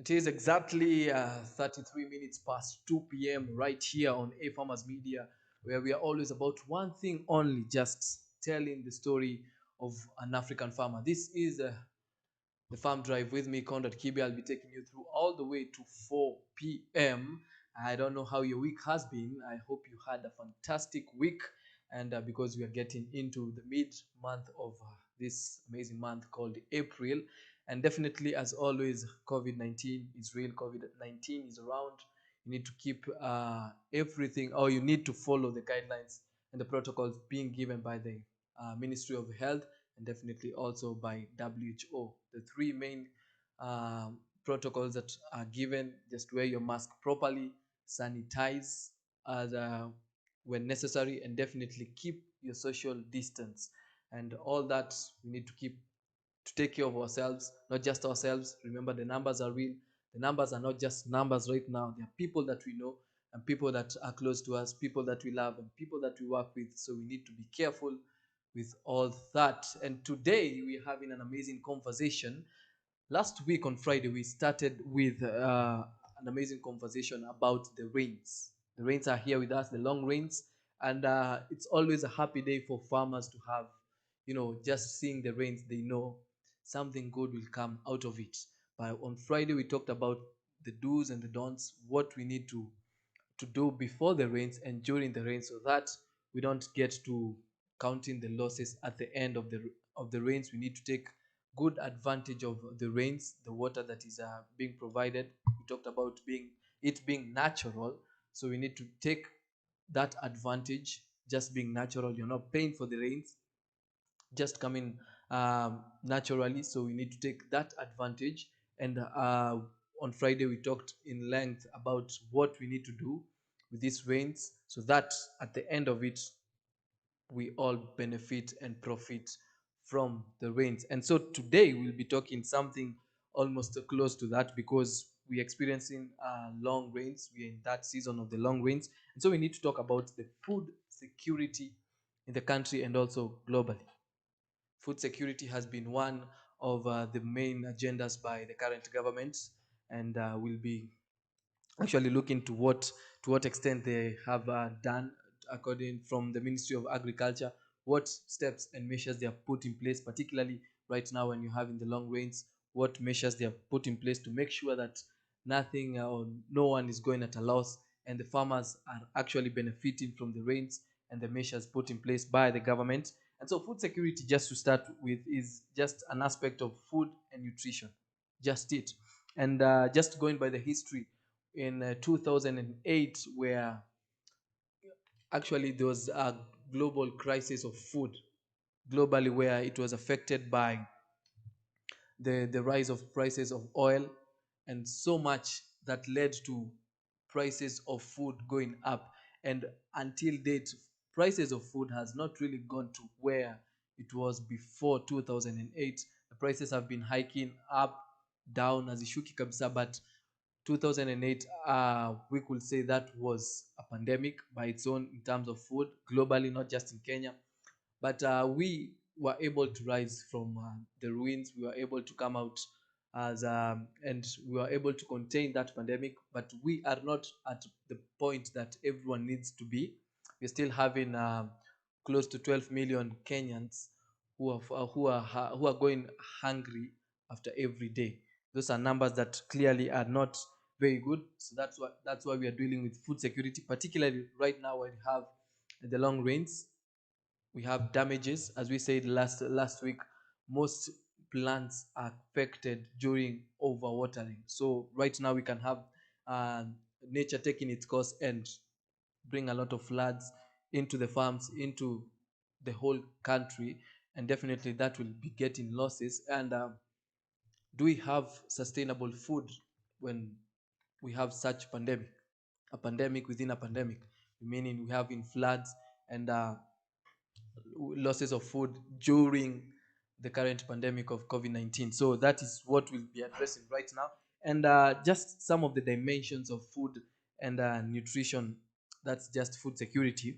It is exactly 33 minutes past 2 p.m. right here on A Farmers Media, where we are always about one thing only, just telling the story of an African farmer. This is the Farm Drive with me, Conrad Kibi. I'll be taking you through all the way to 4 p.m. I don't know how your week has been. I hope you had a fantastic week. And because we are getting into the mid month of this amazing month called April, and definitely, as always, COVID 19 is real, COVID 19 is around. You need to keep everything, or you need to follow the guidelines and the protocols being given by the Ministry of Health and definitely also by WHO. The three main protocols that are given: just wear your mask properly, sanitize as when necessary, and definitely keep your social distance. And all that we need to keep to take care of ourselves, not just ourselves. Remember, the numbers are real. The numbers are not just numbers right now. They are people that we know and people that are close to us, people that we love, and people that we work with. So we need to be careful with all that. And today we're having an amazing conversation. Last week on Friday, we started with an amazing conversation about the rains. The rains are here with us, the long rains, and it's always a happy day for farmers to have, just seeing the rains, they know something good will come out of it. But on Friday, we talked about the do's and the don'ts, what we need to do before the rains and during the rain, so that we don't get to counting the losses at the end of the rains. We need to take good advantage of the rains, the water that is being provided. We talked about being natural, so we need to take that advantage. Just being natural, you're not paying for the rains, just coming naturally. So we need to take that advantage. And on Friday, we talked in length about what we need to do with these rains, so that at the end of it, we all benefit and profit from the rains. And so today we'll be talking something almost close to that, because we're experiencing long rains. We're in that season of the long rains. And so we need to talk about the food security in the country and also globally. Food security has been one of the main agendas by the current government, and will be actually looking to what extent they have done according from the Ministry of Agriculture, what steps and measures they have put in place, particularly right now when you're having the long rains, what measures they have put in place to make sure that nothing or no one is going at a loss, and the farmers are actually benefiting from the rains and the measures put in place by the government. And so food security, just to start with, is just an aspect of food and nutrition, just it. And just going by the history, in 2008, where actually there was a global crisis of food globally, where it was affected by the rise of prices of oil, and so much that led to prices of food going up. And until date, prices of food has not really gone to where it was before 2008. The prices have been hiking up, down, azishuki kabisa. But 2008, we could say that was a pandemic by its own in terms of food globally, not just in Kenya. But we were able to rise from the ruins. We were able to come out and we were able to contain that pandemic. But we are not at the point that everyone needs to be. We're still having close to 12 million Kenyans who are going hungry after every day. Those are numbers that clearly are not very good. So that's why we are dealing with food security, particularly right now when we have the long rains. We have damages, as we said last week. Most plants are affected during overwatering. So right now we can have uh, nature taking its course and bring a lot of floods into the farms, into the whole country, and definitely that will be getting losses. And do we have sustainable food when we have such pandemic, a pandemic within a pandemic, meaning we have in floods and losses of food during the current pandemic of COVID-19? So that is what we'll be addressing right now. And just some of the dimensions of food and nutrition, that's just food security.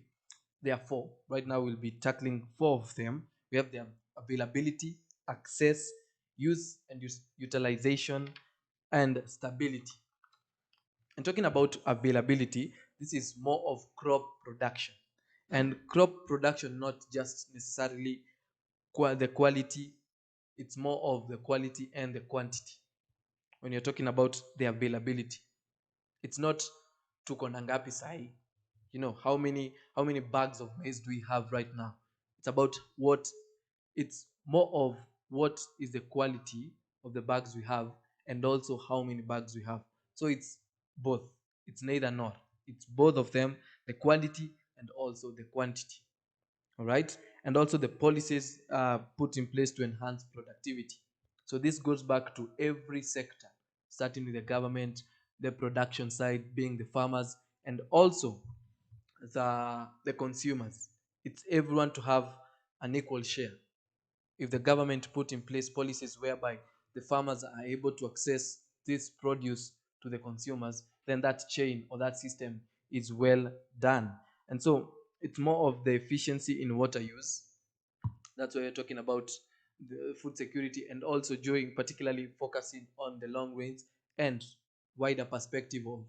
There are four. Right now, we'll be tackling four of them. We have the availability, access, use and utilization, and stability. And talking about availability, this is more of crop production. And crop production, not just necessarily the quality, it's more of the quality and the quantity. When you're talking about the availability, it's not tuko na ngapi sahi. How many bags of maize do we have right now? It's about what it's more of what is the quality of the bags we have, and also how many bags we have. So it's both. It's neither nor. It's both of them, the quality and also the quantity. All right. And also the policies put in place to enhance productivity. So this goes back to every sector, starting with the government, the production side being the farmers, and also the consumers. It's everyone to have an equal share. If the government put in place policies whereby the farmers are able to access this produce to the consumers, then that chain or that system is well done. And so it's more of the efficiency in water use. That's why we're talking about the food security, and also during particularly focusing on the long range and wider perspective of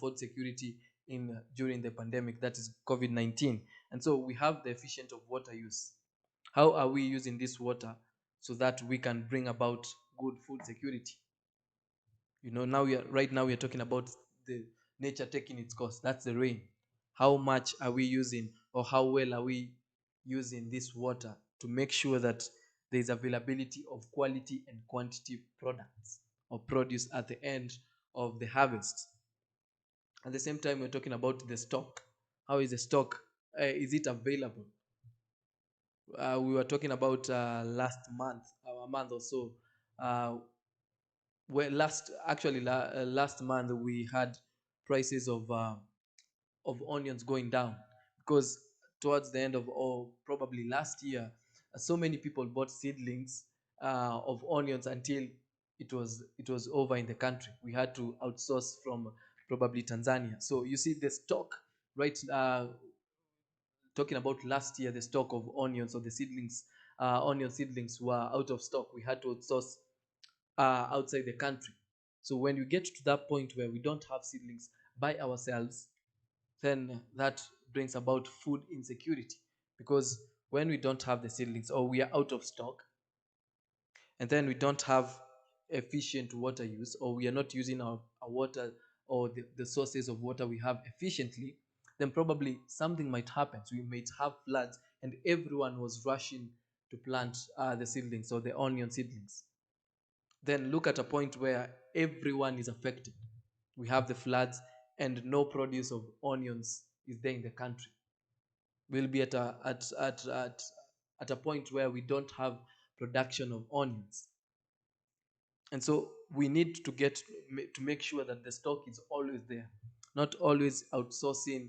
food security in during the pandemic, that is COVID-19. And so we have the efficient of water use. How are we using this water so that we can bring about good food security? Now we are talking about the nature taking its course. That's the rain. How much are we using, or how well are we using this water to make sure that there is availability of quality and quantity products or produce at the end of the harvest? At the same time, we're talking about the stock. How is the stock? Is it available? We were talking about last month, a month or so. Well, last month we had prices of onions going down, because towards the end of, or probably last year, so many people bought seedlings of onions until it was over in the country. We had to outsource from probably Tanzania. So you see the stock, right? Talking about last year, the stock of onions or the seedlings, onion seedlings were out of stock. We had to outsource outside the country. So when you get to that point where we don't have seedlings by ourselves, then that brings about food insecurity. Because when we don't have the seedlings, or we are out of stock, and then we don't have efficient water use, or we are not using our water, or the sources of water we have efficiently, then probably something might happen. So we might have floods, and everyone was rushing to plant the seedlings or the onion seedlings. Then look at a point where everyone is affected. We have the floods, and no produce of onions is there in the country. We'll be at a point where we don't have production of onions. And so we need to make sure that the stock is always there, not always outsourcing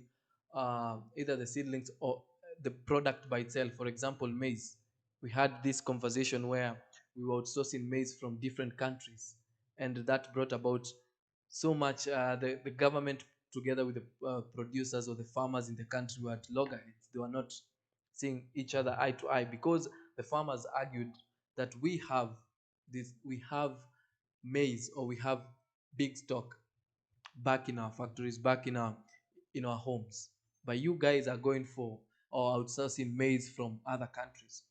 either the seedlings or the product by itself. For example, maize. We had this conversation where we were outsourcing maize from different countries, and that brought about so much. The government, together with the producers or the farmers in the country, were at loggerheads. They were not seeing each other eye to eye, because the farmers argued that we have maize, or we have big stock back in our factories, back in our homes, but you guys are going for or outsourcing maize from other countries.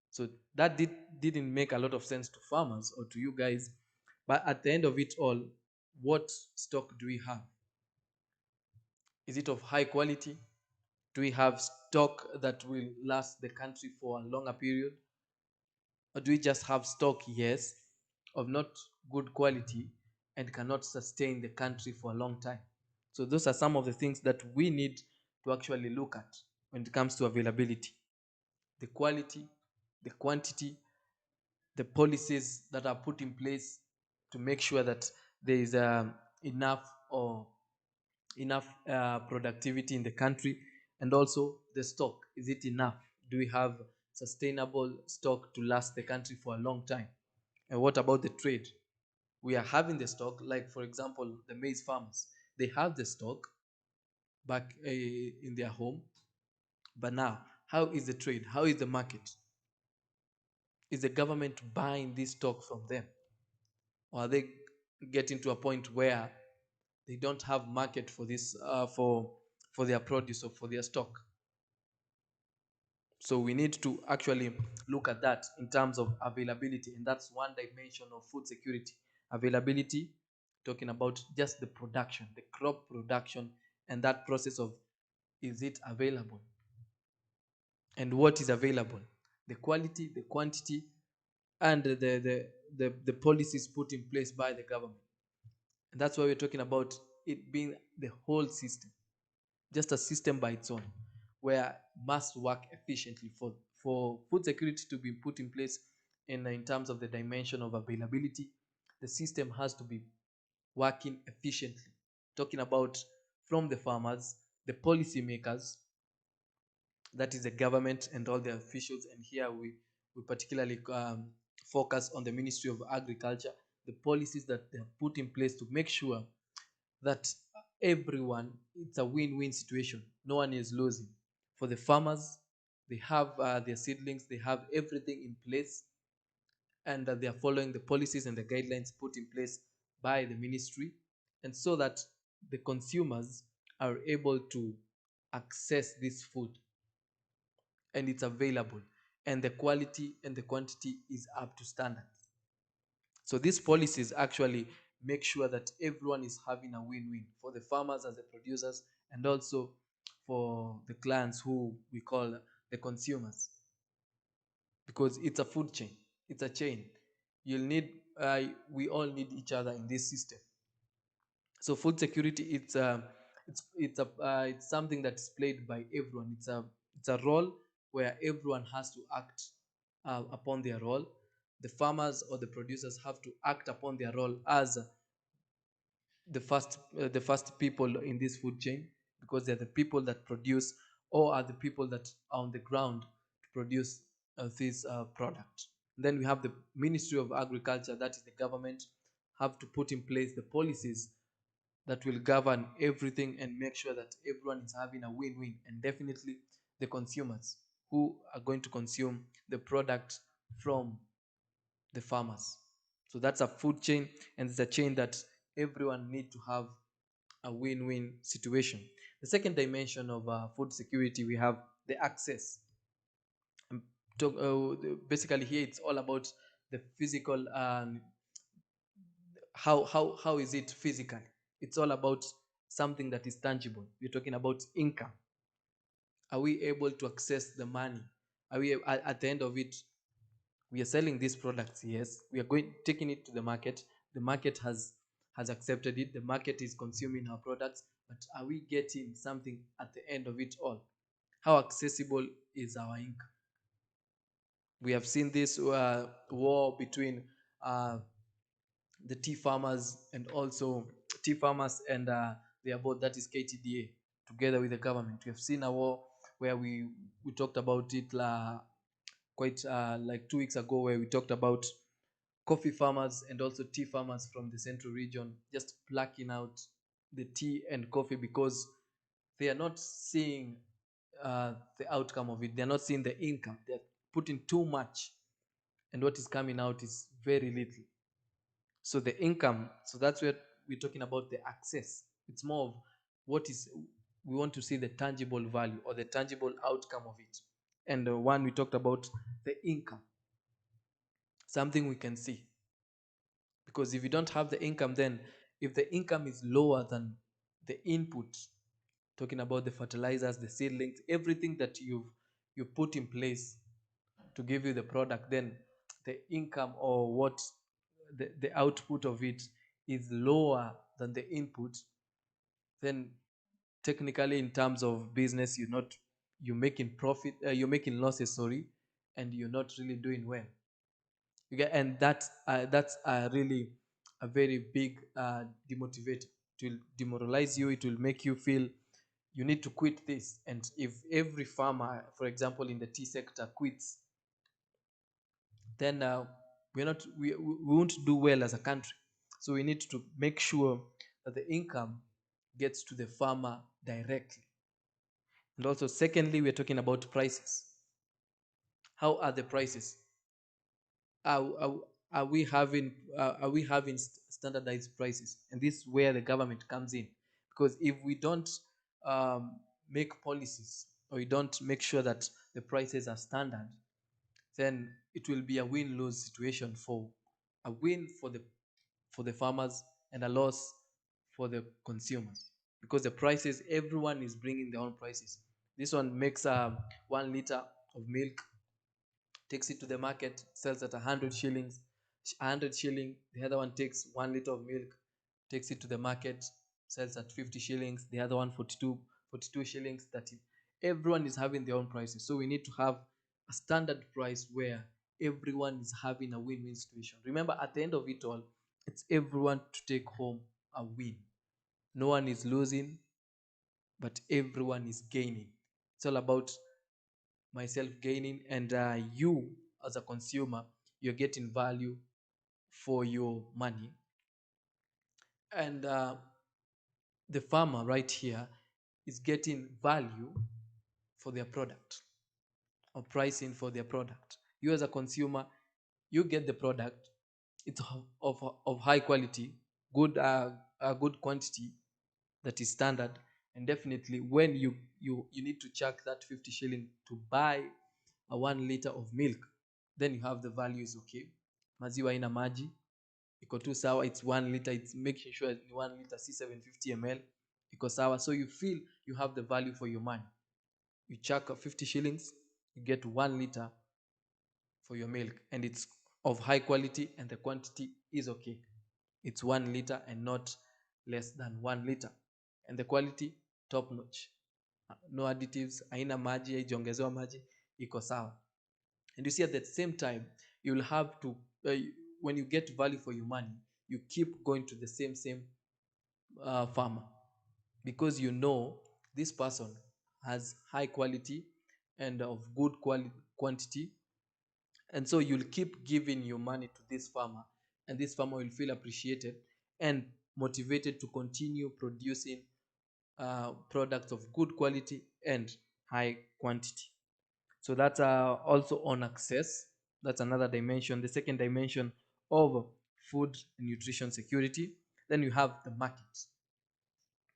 So that didn't make a lot of sense to farmers or to you guys. But at the end of it all, what stock do we have? Is it of high quality? Do we have stock that will last the country for a longer period? Or do we just have stock, yes, of not good quality, and cannot sustain the country for a long time? So those are some of the things that we need to actually look at when it comes to availability: the quality, the quantity, the policies that are put in place to make sure that there is enough or enough productivity in the country, and also the stock. Is it enough? Do we have sustainable stock to last the country for a long time? And what about the trade? We are having the stock, like for example, the maize farmers. They have the stock back in their home, but now, how is the trade? How is the market? Is the government buying this stock from them? Or are they getting to a point where they don't have market for this for their produce or for their stock. So we need to actually look at that in terms of availability, and that's one dimension of food security. Availability, talking about just the production, the crop production, and that process of, is it available, and what is available, the quality, the quantity, and the policies put in place by the government. And that's why we're talking about it being the whole system, just a system by its own, where must work efficiently for food security to be put in place. In terms of the dimension of availability, the system has to be working efficiently, talking about from the farmers, the policy makers, that is the government and all the officials. And here we particularly focus on the Ministry of Agriculture, the policies that they have put in place to make sure that everyone, it's a win-win situation, no one is losing. For the farmers, they have their seedlings, they have everything in place, and they are following the policies and the guidelines put in place by the ministry, and so that the consumers are able to access this food, and it's available, and the quality and the quantity is up to standards. So these policies actually make sure that everyone is having a win-win, for the farmers as the producers, and also for the clients who we call the consumers, because it's a food chain, it's a chain. You'll need we all need each other in this system. So food security, it's something that's played by everyone. It's a role where everyone has to act upon their role. The farmers or the producers have to act upon their role as the first people in this food chain, because they're the people that produce, or are the people that are on the ground to produce this product. Then we have the Ministry of Agriculture, that is the government, have to put in place the policies that will govern everything and make sure that everyone is having a win-win, and definitely the consumers who are going to consume the product from the farmers. So that's a food chain, and it's a chain that everyone need to have a win-win situation. The second dimension of food security, we have the access. Um, Basically here it's all about the physical, how is it physically. It's all about something that is tangible. We're talking about income. Are we able to access the money? Are we at the end of it, we are selling these products, yes, we are going taking it to the market, the market has accepted it, the market is consuming our products, but are we getting something at the end of it all? How accessible is our income? We have seen this war between uh, the tea farmers, and also tea farmers and their board, that is KTDA, together with the government. We have seen a war where we talked about it quite like 2 weeks ago, where we talked about coffee farmers and also tea farmers from the central region just plucking out the tea and coffee, because they are not seeing the outcome of it. They're not seeing the income. They're putting too much, and what is coming out is very little. So the income, so that's where we're talking about the access. It's more of what is, we want to see the tangible value or the tangible outcome of it. And one, we talked about the income, something we can see. Because if you don't have the income, then if the income is lower than the input, talking about the fertilizers, the seedlings, everything that you put in place to give you the product, then the income, or what the output of it is lower than the input, then technically in terms of business, you're making profit, you're making losses, sorry, and you're not really doing well. You get, and that's really a very big demotivator. It will demoralize you. It will make you feel you need to quit this. And if every farmer, for example, in the tea sector quits, then we won't do well as a country. So we need to make sure that the income gets to the farmer directly. And also, secondly, we're talking about prices. How are the prices? Are, are, are we having standardized prices? And this is where the government comes in, because if we don't um, make policies, or we don't make sure that the prices are standard, then it will be a win-lose situation. For a win for the farmers and a loss for the consumers, because the prices, everyone is bringing their own prices. This one makes 1 liter of milk, takes it to the market, sells at 100 shillings, 100 shilling. The other one takes 1 liter of milk, takes it to the market, sells at 50 shillings. The other one 42 shillings. 30. Everyone is having their own prices. So we need to have a standard price where everyone is having a win-win situation. Remember, at the end of it all, it's everyone to take home a win. No one is losing, but everyone is gaining. It's all about myself gaining, and you as a consumer, you're getting value for your money. And the farmer right here is getting value for their product, or pricing for their product. You as a consumer, you get the product. It's of high quality, good a good quantity, that is standard. And definitely, when you need to chuck that 50 shilling to buy a 1 liter of milk, then you have the values. Okay, maziwa ina maji, iko tu sawa, it's 1 liter, it's making sure ni 1 liter, c 750 ml, iko sawa. So you feel you have the value for your money. You chuck 50 shillings, you get 1 liter for your milk, and it's of high quality, and the quantity is okay. It's 1 liter and not less than 1 liter, and the quality top notch. No additives, haina maji, haijaongezewa maji, iko sawa. And you see, at the same time, you will have to when you get value for your money, you keep going to the same farmer, because you know this person has high quality and of good quality quantity. And so you'll keep giving your money to this farmer, and this farmer will feel appreciated and motivated to continue producing products of good quality and high quantity. So that's also on access. That's another dimension, the second dimension of food and nutrition security. Then you have the market.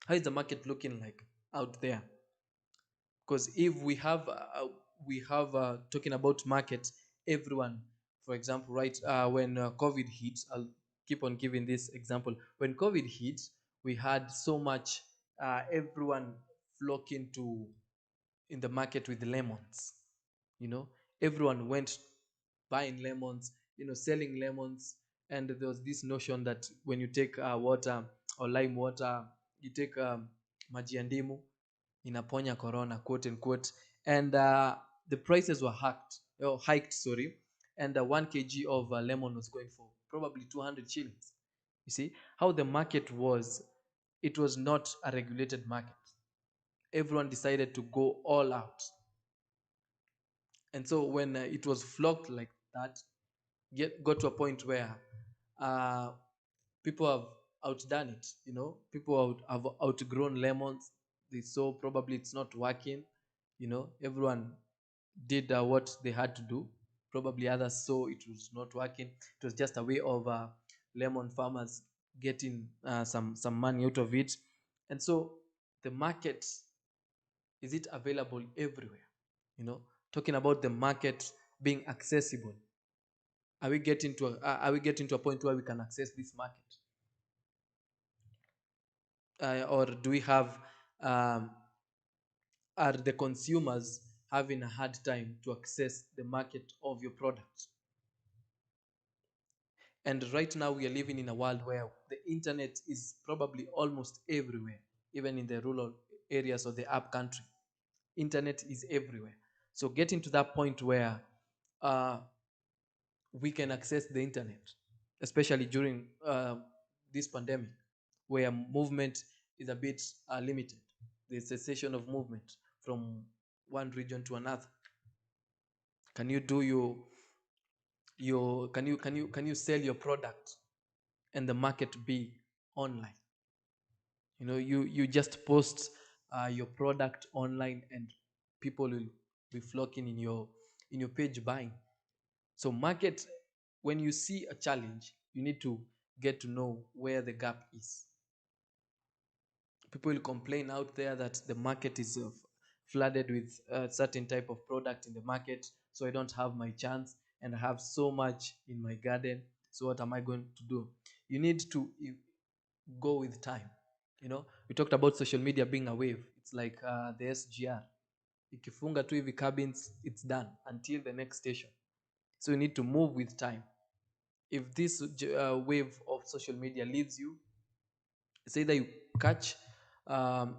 How is the market looking like out there? Because if we have talking about market, everyone, for example, right, when COVID hit, I'll keep on giving this example. When COVID hit, we had so much everyone flocking to in the market with lemons. you know Everyone went buying lemons, selling lemons. And there was this notion that when you take water, or lime water, you take maji ya ndimu, inaponya corona, quote unquote. And the prices were hiked, sorry. And 1 kg of lemon was going for probably 200 shillings. You see how the market was. It was not a regulated market. Everyone decided to go all out. And so when it was flocked like that, got to a point where uh, people have outdone it. People have outgrown lemons. They saw probably it's not working. Everyone did what they had to do. Probably others saw it was not working. It was just a way of lemon farmers getting some money out of it. And so the market, is it available everywhere? you know Talking about the market being accessible, are we getting to a point where we can access this market? Or do we have um, are the consumers having a hard time to access the market of your product? And right now we are living in a world where the internet is probably almost everywhere, even in the rural areas of the up country. Internet is everywhere. So getting to that point where uh, we can access the internet, especially during this pandemic, where movement is a bit limited. There's cessation of movement from one region to another. Can you do your can you sell your product and the market be online? You just post your product online, and people will be flocking in your page buying. So market when you see a challenge, you need to get to know where the gap is. People will complain out there that the market is flooded with a certain type of product in the market, so I don't have my chance, and I have so much in my garden, so what am I going to do? You need to go with time. We talked about social media being a wave. It's like the SGR. Ikifunga tu hivi cabins, it's done until the next station. So you need to move with time. If this wave of social media leaves you, it's either you catch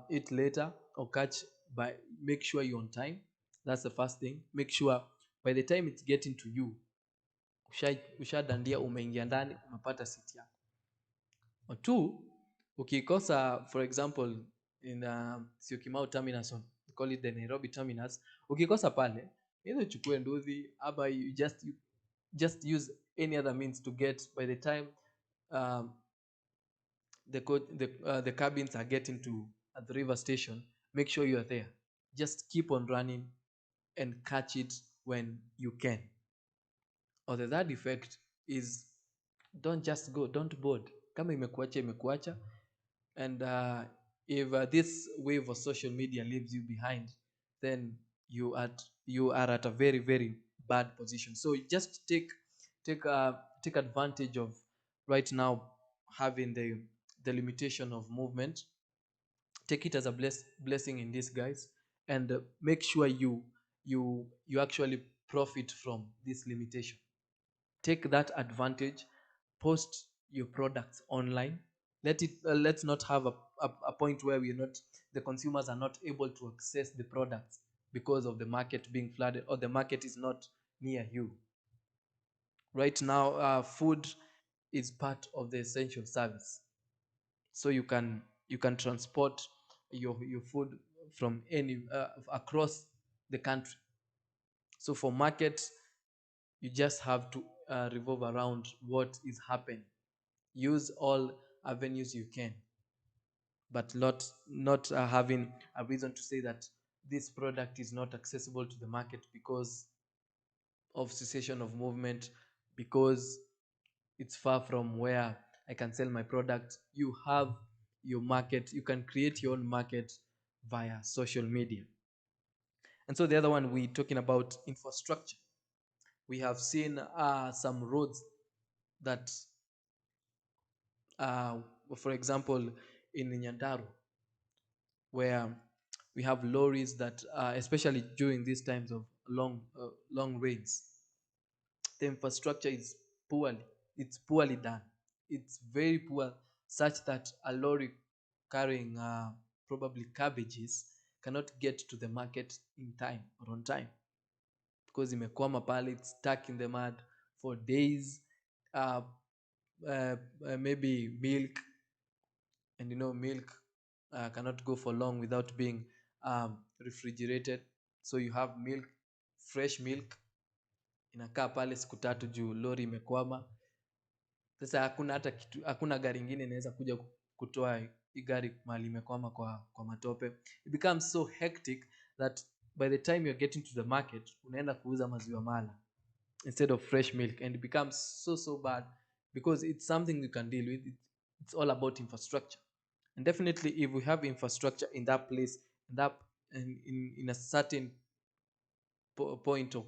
it later or catch by make sure you're on time. That's the first thing. Make sure by the time it's getting to you, ushadandia, umeingia ndani, umepata seat yako. Or two, ukikosa, for example, in Syokimau terminus, we call it the Nairobi terminus. Ukikosa pale, either uchukue nduthi, aba you just use any other means to get. By the time um, the cabins are getting to at the river station, make sure you are there. Just keep on running and catch it when you can. Or the third effect is, don't just go, don't board. Kama imekuacha imekuacha. And if this wave of social media leaves you behind, then you are at a very, very bad position. So just take advantage of right now having the limitation of movement. Take it as a blessing in disguise, and make sure you actually profit from this limitation. Take that advantage. Post your products online. Let's not have a point where we're not the consumers are not able to access the products because of the market being flooded, or the market is not near you. Right now, food is part of the essential service, so you can transport your food from any across the country. So for market, you just have to revolve around what is happening. Use all avenues you can, but not having a reason to say that this product is not accessible to the market because of cessation of movement, because it's far from where I can sell my product. You have your market. You can create your own market via social media. And so the other one, we're talking about infrastructure. We have seen some roads that, uh, for example, in Nyandaru, where we have lorries that, especially during these times of long rains, the infrastructure is poorly. It's poorly done. It's very poor, such that a lorry carrying probably cabbages cannot get to the market in time or on time, because imekwama pale, it's stuck in the mud for days. uh, Maybe milk, and milk cannot go for long without being refrigerated. So you have milk, fresh milk, inakaa pale siku tatu juu lori imekwama. Sasa hakuna gari ingine inaweza kuja kutoa hii gari mahali imekwama kwa matope. It becomes so hectic that by the time you're getting to the market, unaenda kuuza maziwa mala instead of fresh milk, and it becomes so bad, because it's something you can deal with. It's all about infrastructure. And definitely, if we have infrastructure in that place, in a certain point of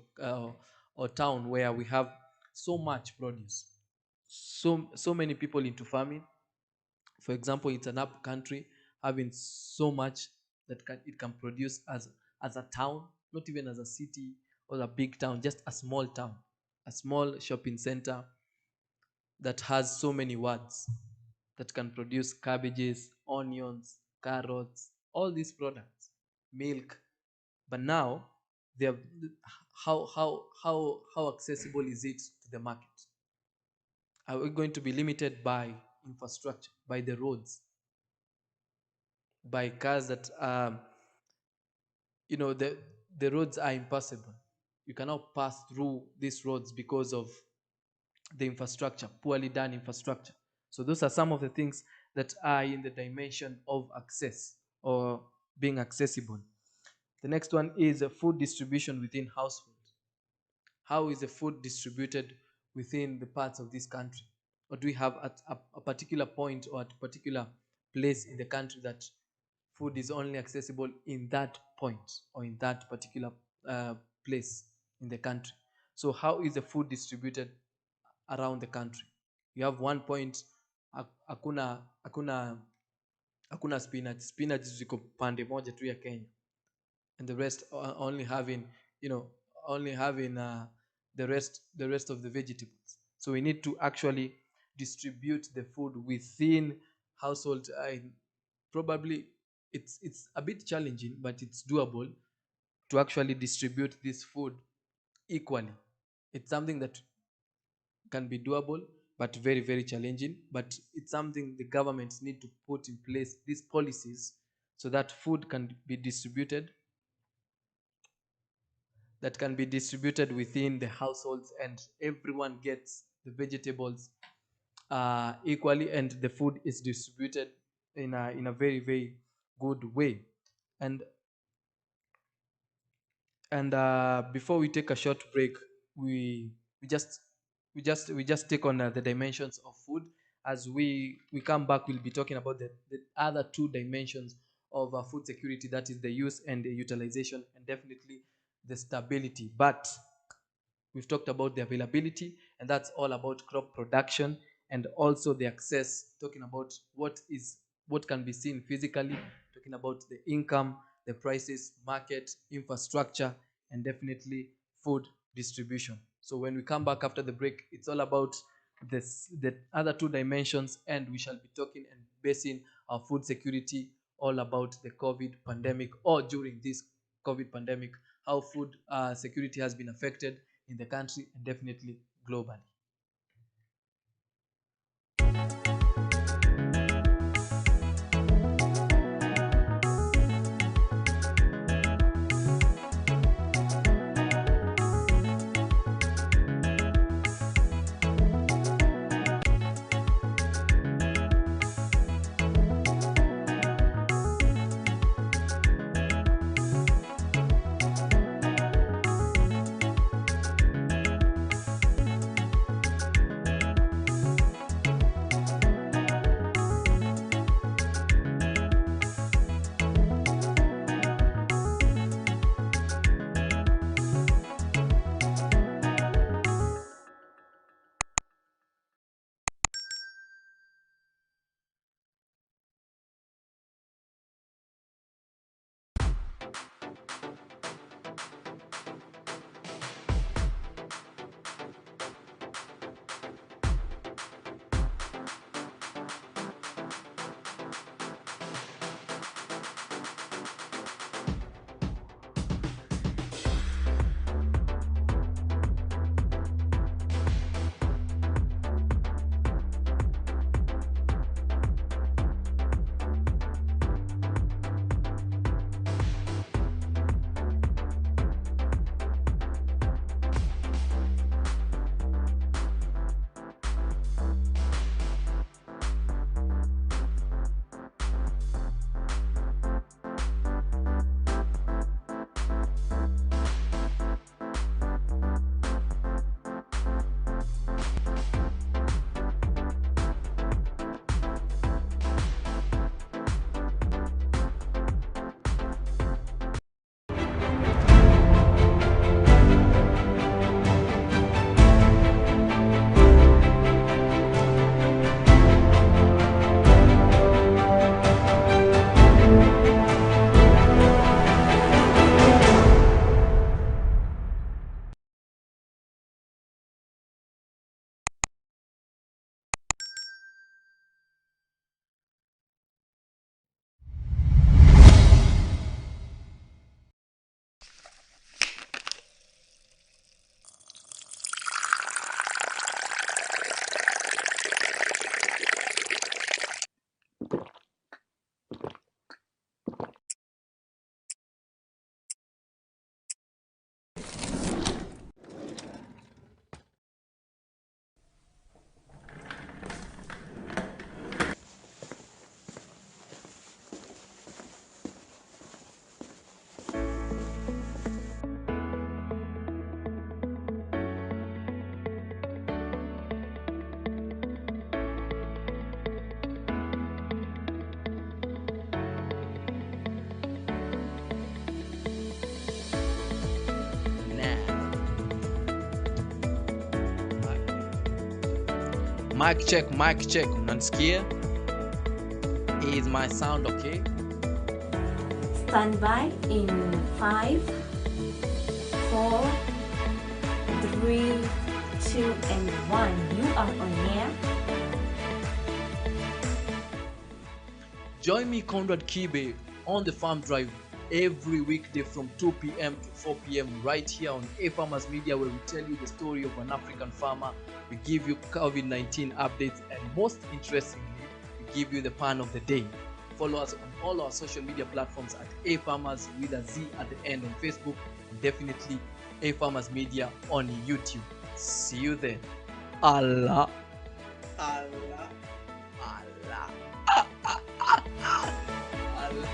or town where we have so much produce, so many people into farming. For example, it's an up country having so much that it can produce as a town, not even as a city or a big town, just a small town, a small shopping center that has so many words, that can produce cabbages, onions, carrots, all these products, milk. But now, they have, how accessible is it to the market? Are we going to be limited by infrastructure, by the roads, by cars that the roads are impassable? You cannot pass through these roads because of the infrastructure, poorly done infrastructure. So those are some of the things that are in the dimension of access or being accessible. The next one is food distribution within household. How is the food distributed within the parts of this country? Or do we have at a particular point or at a particular place in the country that food is only accessible in that point or in that particular uh, place in the country? So how is the food distributed around the country? You have one point, hakuna spinach ziko pande moja tu ya Kenya, and the rest only having, you know, only having the rest of the vegetables. So we need to actually distribute the food within household. Probably it's a bit challenging, but it's doable to actually distribute this food equally. It's something that can be doable, but very, very challenging. But it's something the governments need to put in place these policies so that food can be distributed, within the households, and everyone gets the vegetables equally, and the food is distributed in a very, very good way. And and before we take a short break, we just we just take on the dimensions of food. As we come back, we'll be talking about the other two dimensions of food security, that is the use and the utilization, and definitely the stability. But we've talked about the availability, and that's all about crop production, and also the access, talking about what can be seen physically, talking about the income, the prices, market, infrastructure, and definitely food distribution. So when we come back after the break, it's all about the other two dimensions, and we shall be talking and basing our food security all about the COVID pandemic, or during this COVID pandemic, how food security has been affected in the country and definitely globally. Mic check. Unanisikia? Is my sound okay? Stand by in 5, 4, 3, 2, and 1. You are on air. Join me, Conrad Kibe, on the Farm Drive every weekday from 2 p.m. to 4 p.m. right here on A Farmers Media, where we tell you the story of an African farmer. We give you COVID-19 updates, and most interestingly, we give you the pan of the day. Follow us on all our social media platforms at A Farmers with a Z at the end on Facebook, and definitely A Farmers Media on YouTube. See you there. Allah. Allah. Allah. Allah.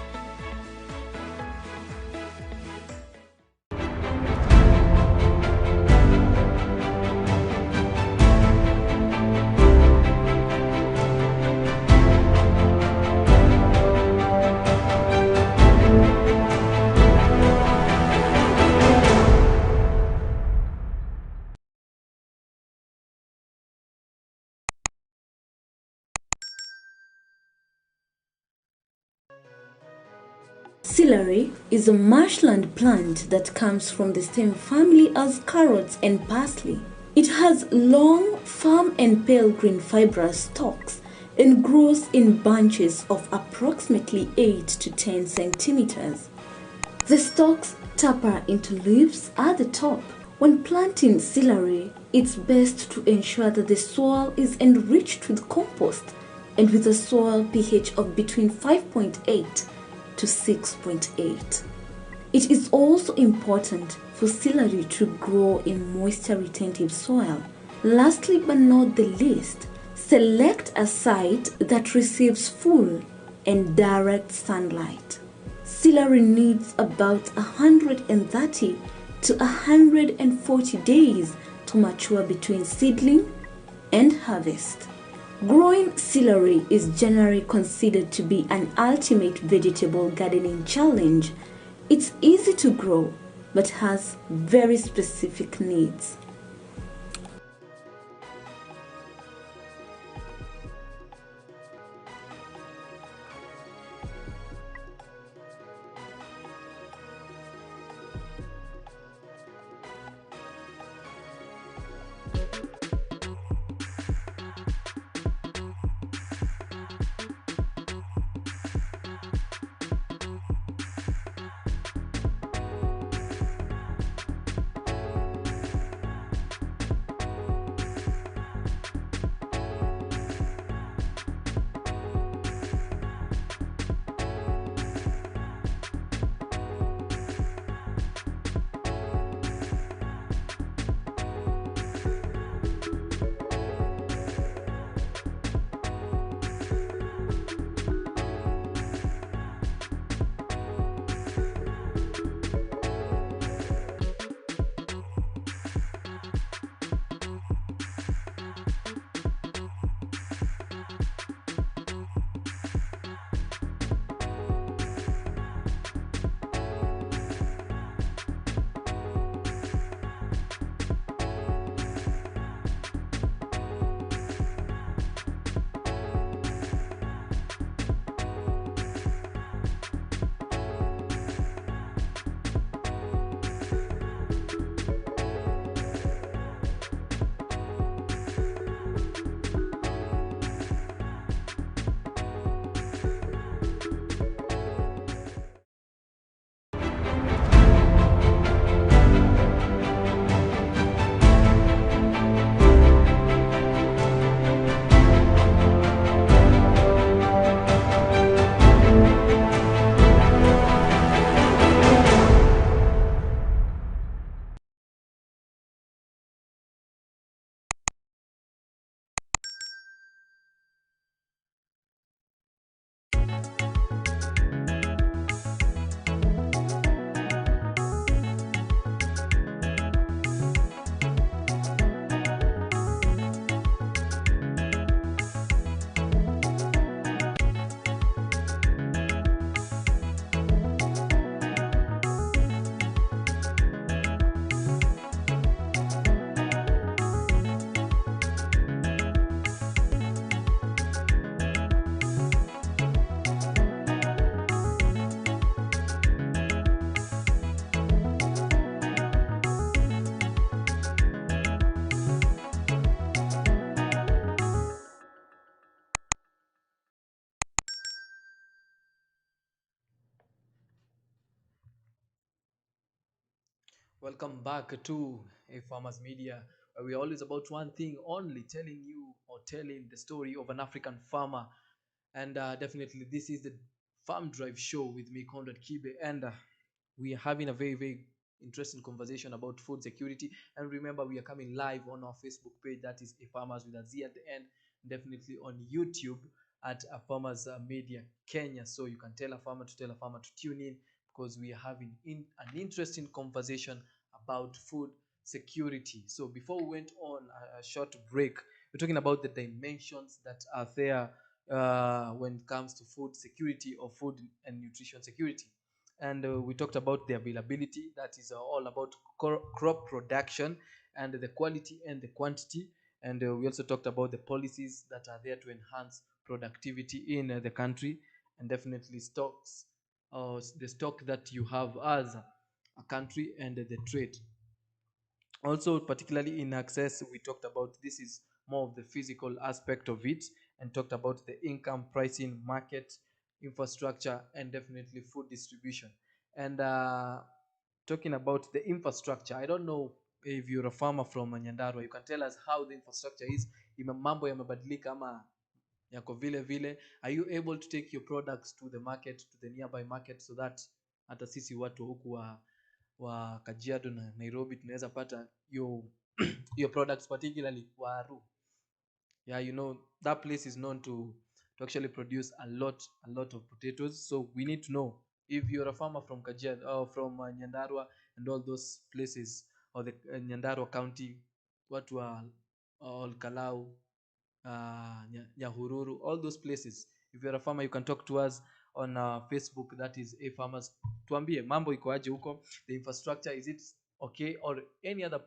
Celery is a marshland plant that comes from the same family as carrots and parsley. It has long, firm and pale green fibrous stalks and grows in bunches of approximately 8 to 10 centimeters. The stalks taper into leaves at the top. When planting celery, it's best to ensure that the soil is enriched with compost and with a soil pH of between 5.8 to 6.8. It is also important for celery to grow in moisture-retentive soil. Lastly but not the least, select a site that receives full and direct sunlight. Celery needs about 130 to 140 days to mature between seedling and harvest. Growing celery is generally considered to be an ultimate vegetable gardening challenge. It's easy to grow, but has very specific needs. Welcome back to A Farmers Media, where we're always about one thing only, telling you or telling the story of an African farmer. And definitely, this is the Farm Drive Show with me, Conrad Kibe. And we are having a very, very interesting conversation about food security. And remember, we are coming live on our Facebook page, that is A Farmers with a Z at the end. Definitely on YouTube at A Farmers Media Kenya. So you can tell a farmer to tell a farmer to tune in, because we are having an interesting conversation about food security. So before we went on a short break, we're talking about the dimensions that are there when it comes to food security or food and nutrition security. And we talked about the availability, that is all about crop production, and the quality and the quantity. And we also talked about the policies that are there to enhance productivity in the country, and definitely stocks, the stock that you have as a country, and the trade. Also, particularly in access, we talked about this is more of the physical aspect of it, and talked about the income, pricing, market, infrastructure, and definitely food distribution. And talking about the infrastructure, I don't know if you're a farmer from Nyandarua, you can tell us how the infrastructure is. Mambo yamebadilika ama yako vile vile? Are you able to take your products to the market, to the nearby market, so that hata sisi watu huku wa Kajiado na Nairobi tunaweza pata your products, particularly waru? Yeah, that place is known to actually produce a lot of potatoes. So we need to know, if you're a farmer from Kajiado or from Nyandarua and all those places, or the Nyandarua County, watu wa Kalau, Nyahururu, all those places. If you're a farmer, you can talk to us on Facebook, that is A Farmers. Tuambie mambo iko aje huko, the infrastructure, is it okay, or any other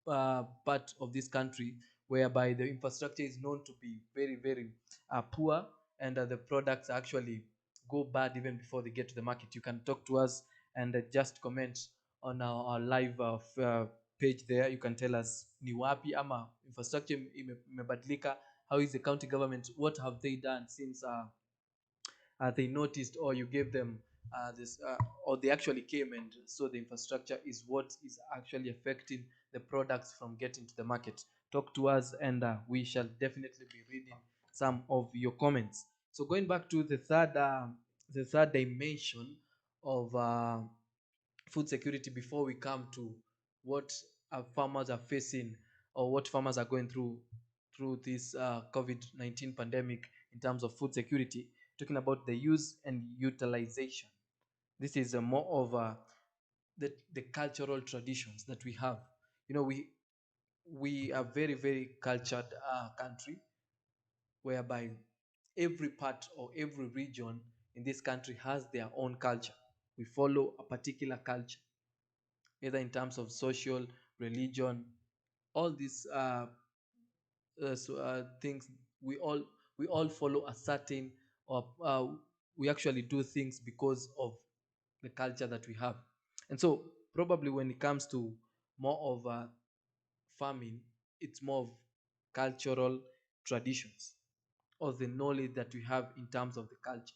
part of this country whereby the infrastructure is known to be very, very poor, and the products actually go bad even before they get to the market. You can talk to us and just comment on our live page there. You can tell us ni wapi ama infrastructure imebadilika. How is the county government? What have they done since they noticed, or you gave them this, or they actually came, and so the infrastructure is what is actually affecting the products from getting to the market? Talk to us, and we shall definitely be reading some of your comments. So going back to the third dimension of food security, before we come to what farmers are facing, or what farmers are going through this COVID-19 pandemic in terms of food security, talking about the use and utilization. This is more of the cultural traditions that we have. We are very, very cultured country, whereby every part or every region in this country has their own culture. We follow a particular culture, either in terms of social, religion, all these things. We all follow a certain, or we actually do things because of the culture that we have. And so probably when it comes to more of farming, it's more of cultural traditions, or the knowledge that we have in terms of the culture.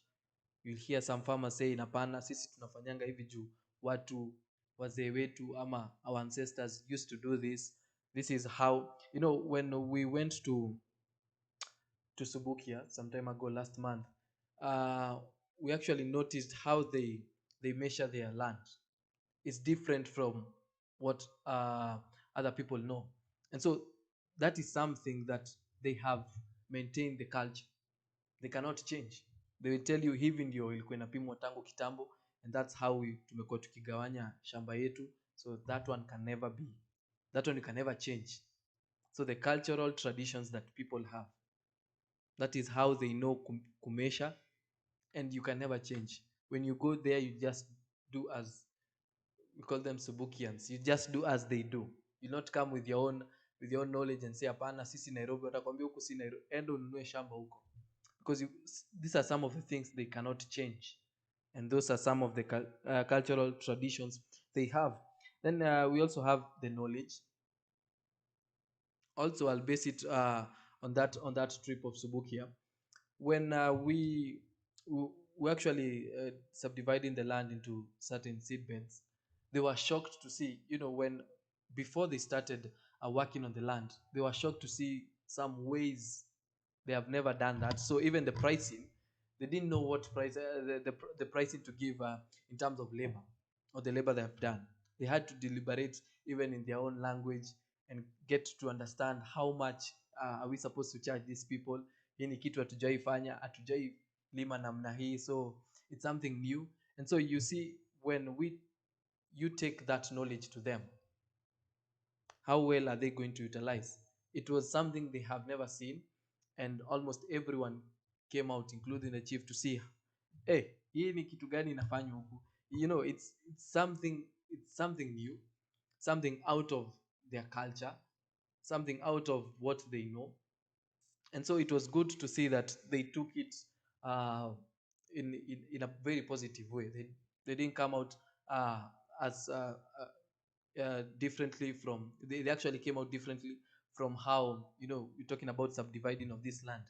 You'll hear some farmers say, hapana, sisi tunafanyanga hivi juu watu wazee wetu ama our ancestors used to do this. This is how, when we went to Subukia some time ago, last month, uh, we actually noticed how they measure their land. It's different from what other people know. And so that is something that they have maintained the culture. They cannot change. They will tell you hivi ndio ilikuwa inapimwa tangu kitambo, and that's how tumekuwa tukigawanya shamba yetu. So that one can never change. So the cultural traditions that people have, that is how they know kumesha, and you can never change. When you go there, you just do as, we call them Subukians. You just do as they do. You not come with your own knowledge and say hapana, sisi Nairobi. Watakwambia huku si Nairobi, enda ununue shamba huko, because these are some of the things they cannot change, and those are some of the cultural traditions they have. Then we also have the knowledge. Also, I'll base it on that trip of Subukia, when we actually subdividing the land into certain seed beds. They were shocked to see, when before they started working on the land, they were shocked to see some ways they have never done that. So even the pricing, they didn't know what price, the pricing to give in terms of labor, or the labor they have done. They had to deliberate even in their own language and get to understand how much are we supposed to charge these people. Hii ni kitu hatujaifanya, hatujai lima namna hii, so it's something new. And so you see, when you take that knowledge to them, how well are they going to utilize? It was something they have never seen, and almost everyone came out, including the chief, to see, hey, hii ni kitu gani inafanywa huku. It's something new, something out of their culture, something out of what they know. And so it was good to see that they took it uh, in a very positive way. They didn't come out uh, as differently from, they actually came out differently from how, you're talking about subdividing of this land.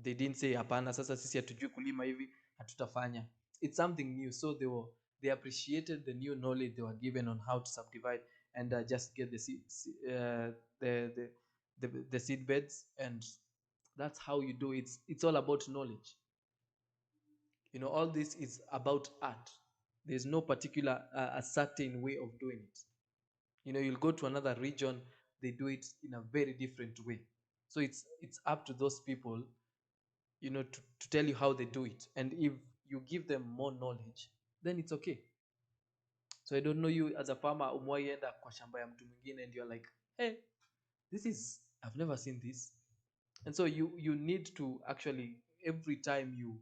They didn't say hapana, sasa sisi hatujui kulima hivi, hatutafanya. It's something new. So they appreciated the new knowledge they were given on how to subdivide, and just get the seed beds. And that's how you do it. It's all about knowledge. All this is about art. There's no particular a certain way of doing it. You'll go to another region, they do it in a very different way. So it's up to those people, to tell you how they do it. And if you give them more knowledge, then it's okay. So I don't know, you as a farmer umwaienda kwa shamba ya mtu mwingine, and you're like, hey, I've never seen this. And so you need to actually, every time you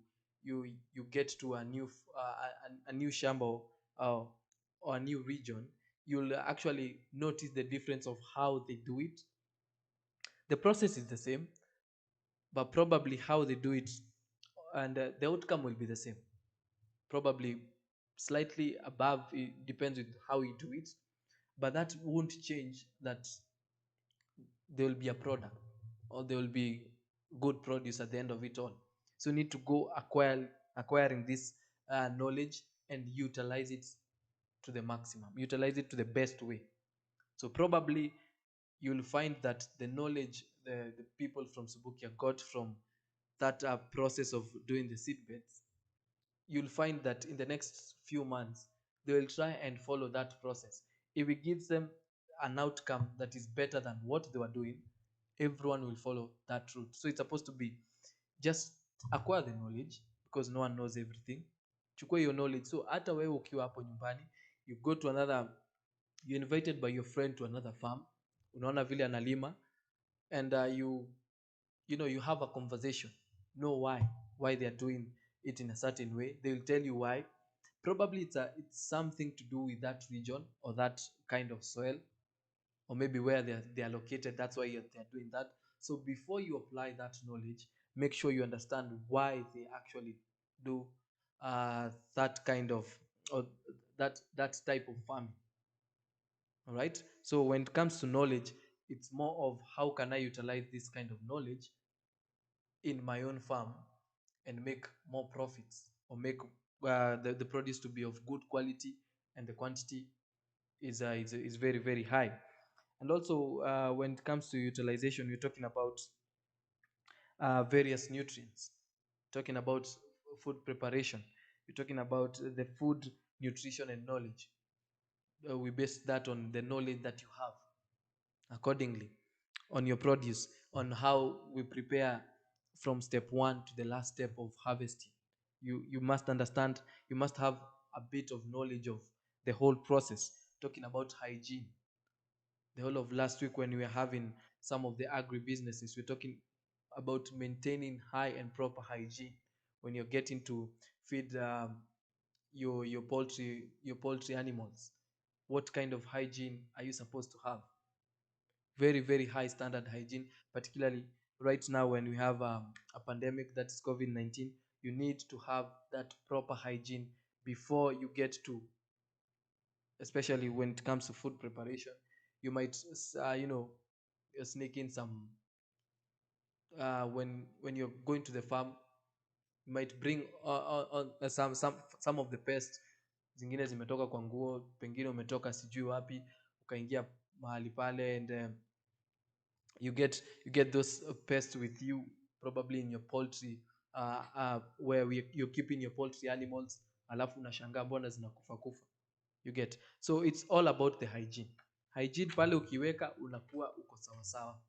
get to a new shamba, uh, or a new region, you'll actually notice the difference of how they do it. The process is the same, but probably how they do it, and the outcome will be the same. Probably slightly above, it depends with how you do it, but that won't change that there will be a product, or there will be good produce at the end of it all. So you need to go acquiring this knowledge and utilize it to the maximum, utilize it to the best way. So probably you'll find that the knowledge the people from Subukia got from that process of doing the seed beds, you'll find that in the next few months they will try and follow that process. If it gives them an outcome that is better than what they were doing, everyone will follow that route. So it's supposed to be just acquire the knowledge, because no one knows everything. Chukua your knowledge. So hata wewe ukiwa hapo nyumbani, you go to another, you're invited by your friend to another farm, unaona vile analima, and you have a conversation, know why they are doing it in a certain way. They will tell you why. Probably it's something to do with that region or that kind of soil, or maybe where they are located. That's why they're doing that. So before you apply that knowledge, make sure you understand why they actually do that kind of, or that type of farming. All right. So when it comes to knowledge, it's more of how can I utilize this kind of knowledge in my own farm and make more profits, or make the produce to be of good quality, and the quantity is very, very high. And also, when it comes to utilization, we're talking about various nutrients, talking about food preparation, we're talking about the food nutrition and knowledge. We base that on the knowledge that you have, accordingly, on your produce, on how we prepare from step one to the last step of harvesting. You must understand, you must have a bit of knowledge of the whole process. Talking about hygiene, the whole of last week when we were having some of the agri businesses, we're talking about maintaining high and proper hygiene when you're getting to feed your poultry animals. What kind of hygiene are you supposed to have? Very, very high standard hygiene, particularly right now when we have a pandemic, that's COVID-19. You need to have that proper hygiene before you get to, especially when it comes to food preparation. You might sneak in some, when you're going to the farm, you might bring some of the pests zingine zimetoka kwa nguo, pengine umetoka sijui wapi ukaingia mahali pale, and you get those pests with you, probably in your poultry, where you're keeping your poultry animals, alafu unashangaa mbona zinakufa kufa. You get, so it's all about the hygiene pale ukiweka unakuwa uko sawa sawa.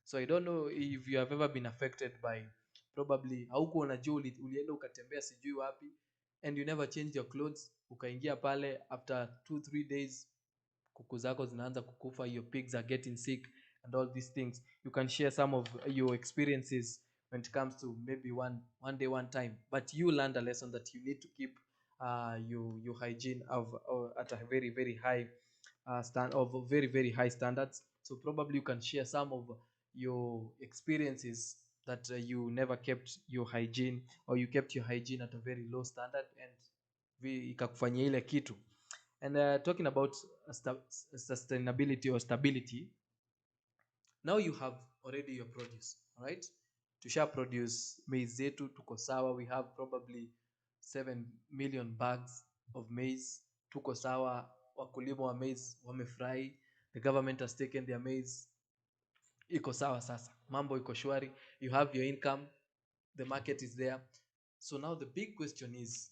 So I don't know if you have ever been affected by, probably hauko unajua ulienda ukatembea sijui wapi, and you never change your clothes, ukaingia pale, after 2 3 days kuku zako zinaanza kukufa, your pigs are getting sick and all these things. You can share some of your experiences when it comes to maybe one day, one time, but you learned a lesson that you need to keep your hygiene at a very very high stand of very very high standards. So probably you can share some of your experiences that you never kept your hygiene, or you kept your hygiene at a very low standard, and ikakufanyia ile kitu. And talking about sustainability or stability, now you have already your produce, all right? Tusha produce maize zetu, tuko sawa, we have probably 7 million bags of maize, tuko sawa, wakulima wa maize wamefurahi, the government has taken their maize, iko sawa sasa, mambo iko shwari, you have your income, the market is there. So now the big question is,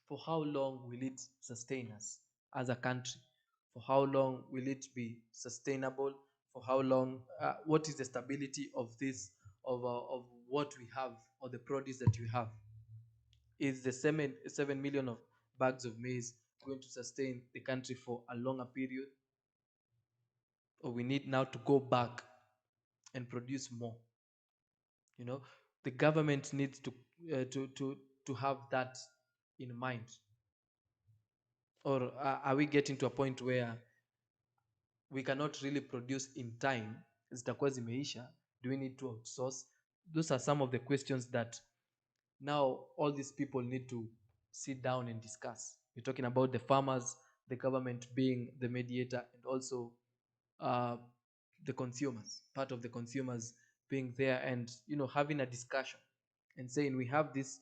for how long will it sustain us as a country? For how long will it be sustainable? For how long? What is the stability of this, of what we have, or the produce that we have? Is the 7 million of bags of maize going to sustain the country for a longer period, or we need now to go back and produce more? You know, the government needs to have that in mind. Or are we getting to a point where we cannot really produce in time, zitakuwa zimeisha? Do we need to outsource? Those are some of the questions that now all these people need to sit down and discuss. We're talking about the farmers, the government being the mediator, and also uh, the consumers, part of the consumers being there, and having a discussion and saying, we have this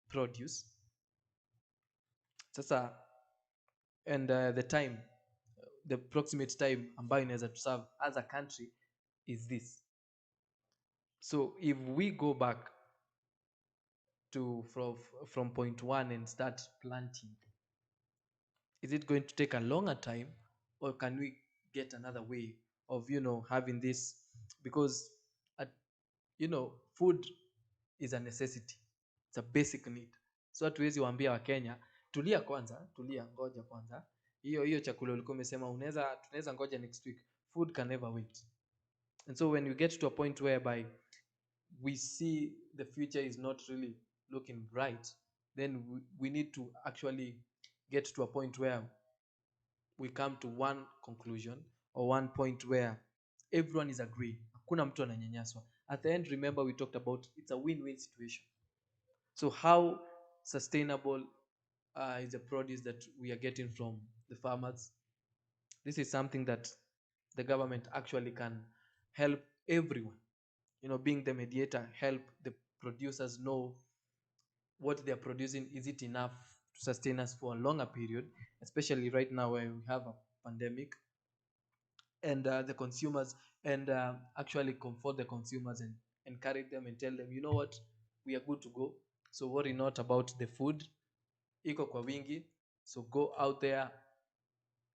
produce sasa, and the time, the approximate time ambayo inaweza serve as a country is this. So if we go back to from point one and start planting, is it going to take a longer time, or can we get another way of having this? Because food is a necessity, it's a basic need. So hatuwezi waambia wakenya tulia kwanza, tulia, ngoja kwanza, hiyo chakula ulikuwa umesema tunaweza ngoja next week. Food can never wait. And so when you get to a point whereby we see the future is not really looking bright, then we need to actually get to a point where we come to one conclusion, or one point where everyone is agreeing, hakuna mtu ananyanyaswa. At the end, remember, we talked about it's a win-win situation. So how sustainable is the produce that we are getting from the farmers? This is something that the government actually can help everyone, being the mediator, help the producers know what they are producing, is it enough to sustain us for a longer period, especially right now where we have a pandemic. And the consumers, and actually comfort the consumers and encourage them and tell them, you know what, we are good to go, so worry not about the food, iko kwa wingi, so go out there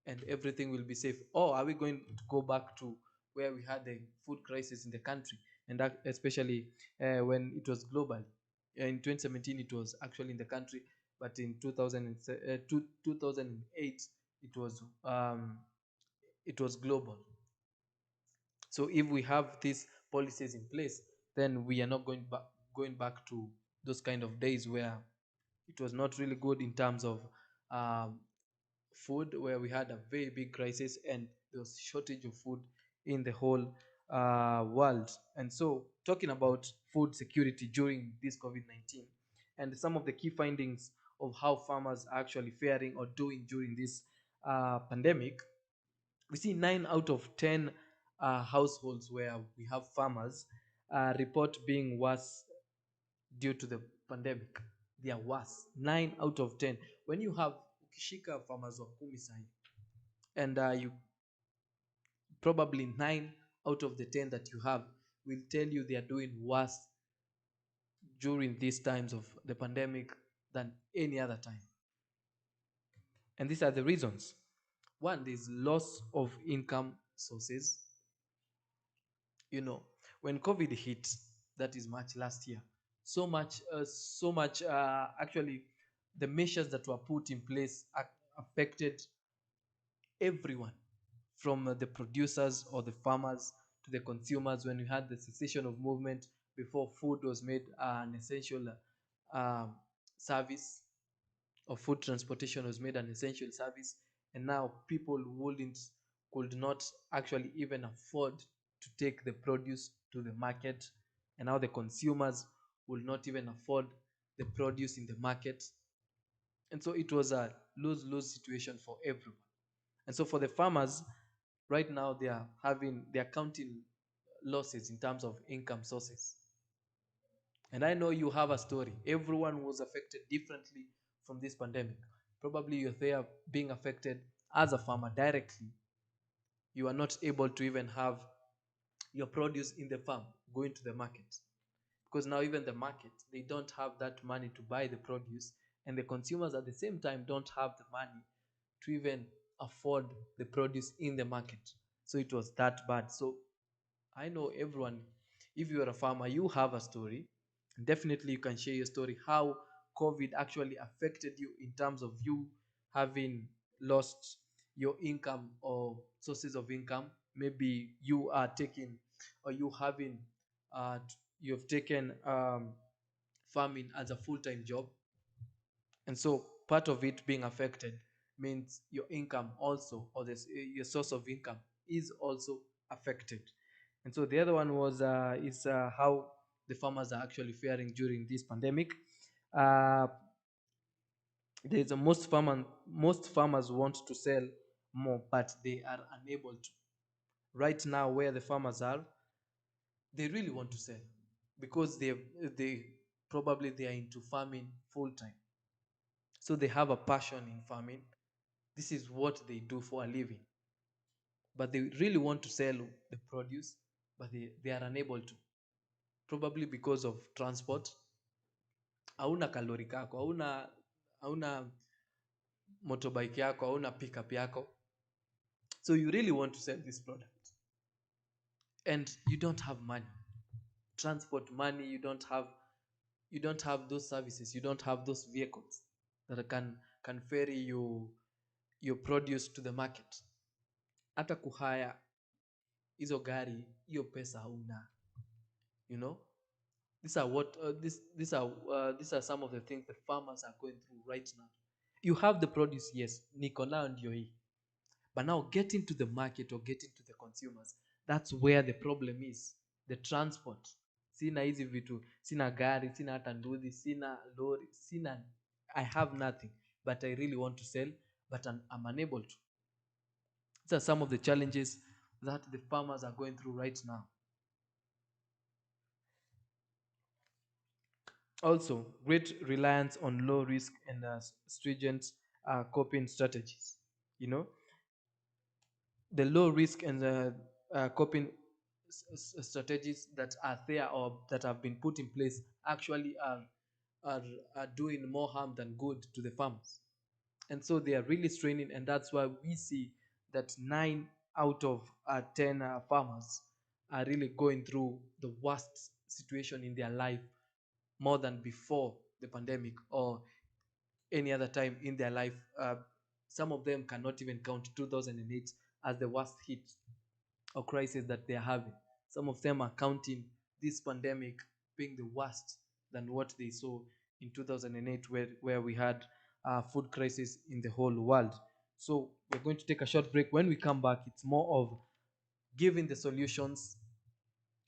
and everything will be safe. Or are we going to go back to where we had the food crisis in the country, and especially when it was global? In 2017 it was actually in the country, but in 2008 it was global. So if we have these policies in place, then we are not going back to those kind of days where it was not really good in terms of um, food, where we had a very big crisis and there was shortage of food in the whole world. And so talking about food security during this COVID-19, and some of the key findings of how farmers are actually faring or doing during this pandemic, we see 9 out of 10 households where we have farmers report being worse due to the pandemic. they are worse. 9 out of 10. When you have ukishika farmers wa kumi sahi, and you probably 9 out of the 10 that you have will tell you they are doing worse during these times of the pandemic than any other time. And these are the reasons. One, there's loss of income sources. You know, when COVID hit, that is March last year, actually, the measures that were put in place affected everyone, from the producers or the farmers to the consumers. When we had the cessation of movement, before food was made an essential um, service, or food transportation was made an essential service, and now people wouldn't could not actually even afford to take the produce to the market, and now the consumers will not even afford the produce in the market. And so it was a lose-lose situation for everyone. And so for the farmers, right now they are counting losses in terms of income sources. And I know you have a story. Everyone was affected differently from this pandemic. Probably you're there being affected as a farmer directly. You are not able to even have your produce in the farm going to the market, because now even the market, they don't have that money to buy the produce, and the consumers at the same time don't have the money to even afford the produce in the market. So it was that bad. So I know everyone, if you are a farmer, you have a story. Definitely, you can share your story, how COVID actually affected you in terms of you having lost your income or sources of income. Maybe you are taking, or you've taken farming as a full-time job, and so part of it being affected means your income also, or your source of income is also affected. And so the other one was is how the farmers are actually faring during this pandemic. uh, there's a most farmers want to sell more, but they are unable to. Right now, where the farmers are, they really want to sell, because they probably they are into farming full time, so they have a passion in farming. This is what they do for a living, but they really want to sell the produce, but they are unable to, probably because of transport. Hauna kalori kako, hauna motorbike yako, hauna pickup yako, so you really want to sell this product, and you don't have money, transport money. You don't have those services, you don't have those vehicles that can ferry your produce to the market. Hata kuhaya hizo gari, hiyo pesa hauna. you know these are what these are some of the things the farmers are going through right now. You have the produce, yes, niko nayo ndio hii, but now getting to the market or getting to the consumers, that's where the problem is. The transport. Sina hizi vitu, sina gari, sina hata nduthi, sina lori, I have nothing, but I really want to sell, but I'm unable to. These are some of the challenges that the farmers are going through right now. Also, great reliance on low risk and stringent coping strategies. You know, the low risk and the coping strategies that are there or that have been put in place actually are, are doing more harm than good to the farmers. And so they are really straining, and that's why we see that 9 out of 10 farmers are really going through the worst situation in their life, more than before the pandemic or any other time in their life. Some of them cannot even count 2008 as the worst hit or crisis that they are having. Some of them are counting this pandemic being the worst than what they saw in 2008, where we had a food crisis in the whole world. So we're going to take a short break. When we come back, it's more of giving the solutions,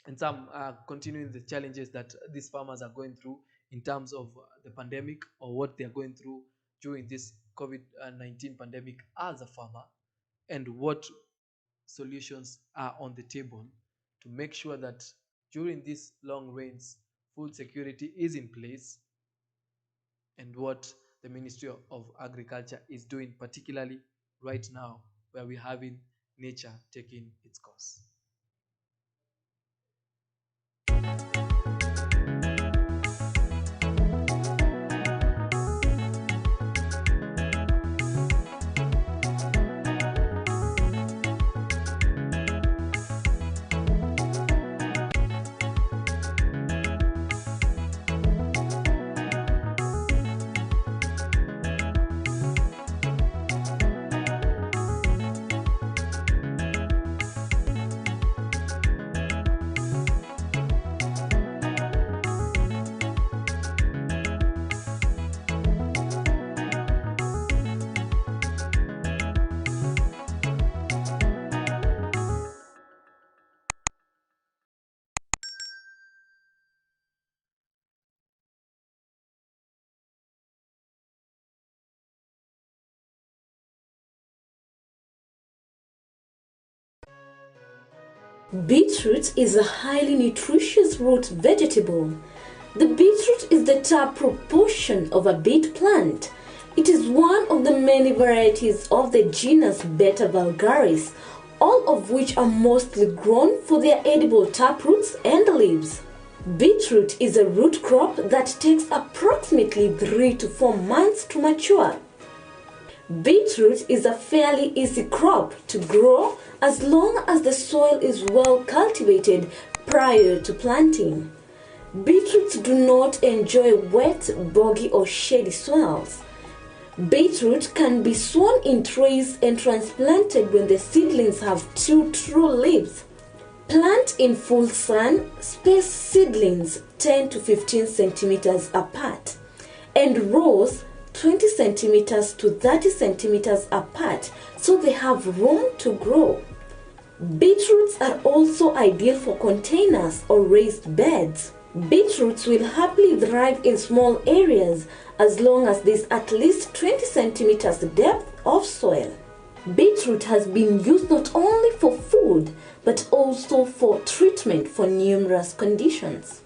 and some continuing the challenges that these farmers are going through in terms of the pandemic, or what they are going through during this COVID-19 pandemic as a farmer, and what solutions are on the table to make sure that during these long rains, food security is in place, and what the Ministry of Agriculture is doing, particularly right now where we're having nature taking its course. Beetroot is a highly nutritious root vegetable. The beetroot is the taproot portion of a beet plant. It is one of the many varieties of the genus Beta vulgaris, all of which are mostly grown for their edible taproots and leaves. Beetroot is a root crop that takes approximately 3 to 4 months to mature. Beetroot is a fairly easy crop to grow as long as the soil is well cultivated prior to planting. Beetroots do not enjoy wet, boggy or shady soils. Beetroot can be sown in trays and transplanted when the seedlings have 2 true leaves. Plant in full sun, space seedlings 10 to 15 centimeters apart, and rows 20 centimeters to 30 centimeters apart so they have room to grow. Beetroots are also ideal for containers or raised beds. Beetroots will happily thrive in small areas as long as there is at least 20 centimeters depth of soil. Beetroot has been used not only for food but also for treatment for numerous conditions.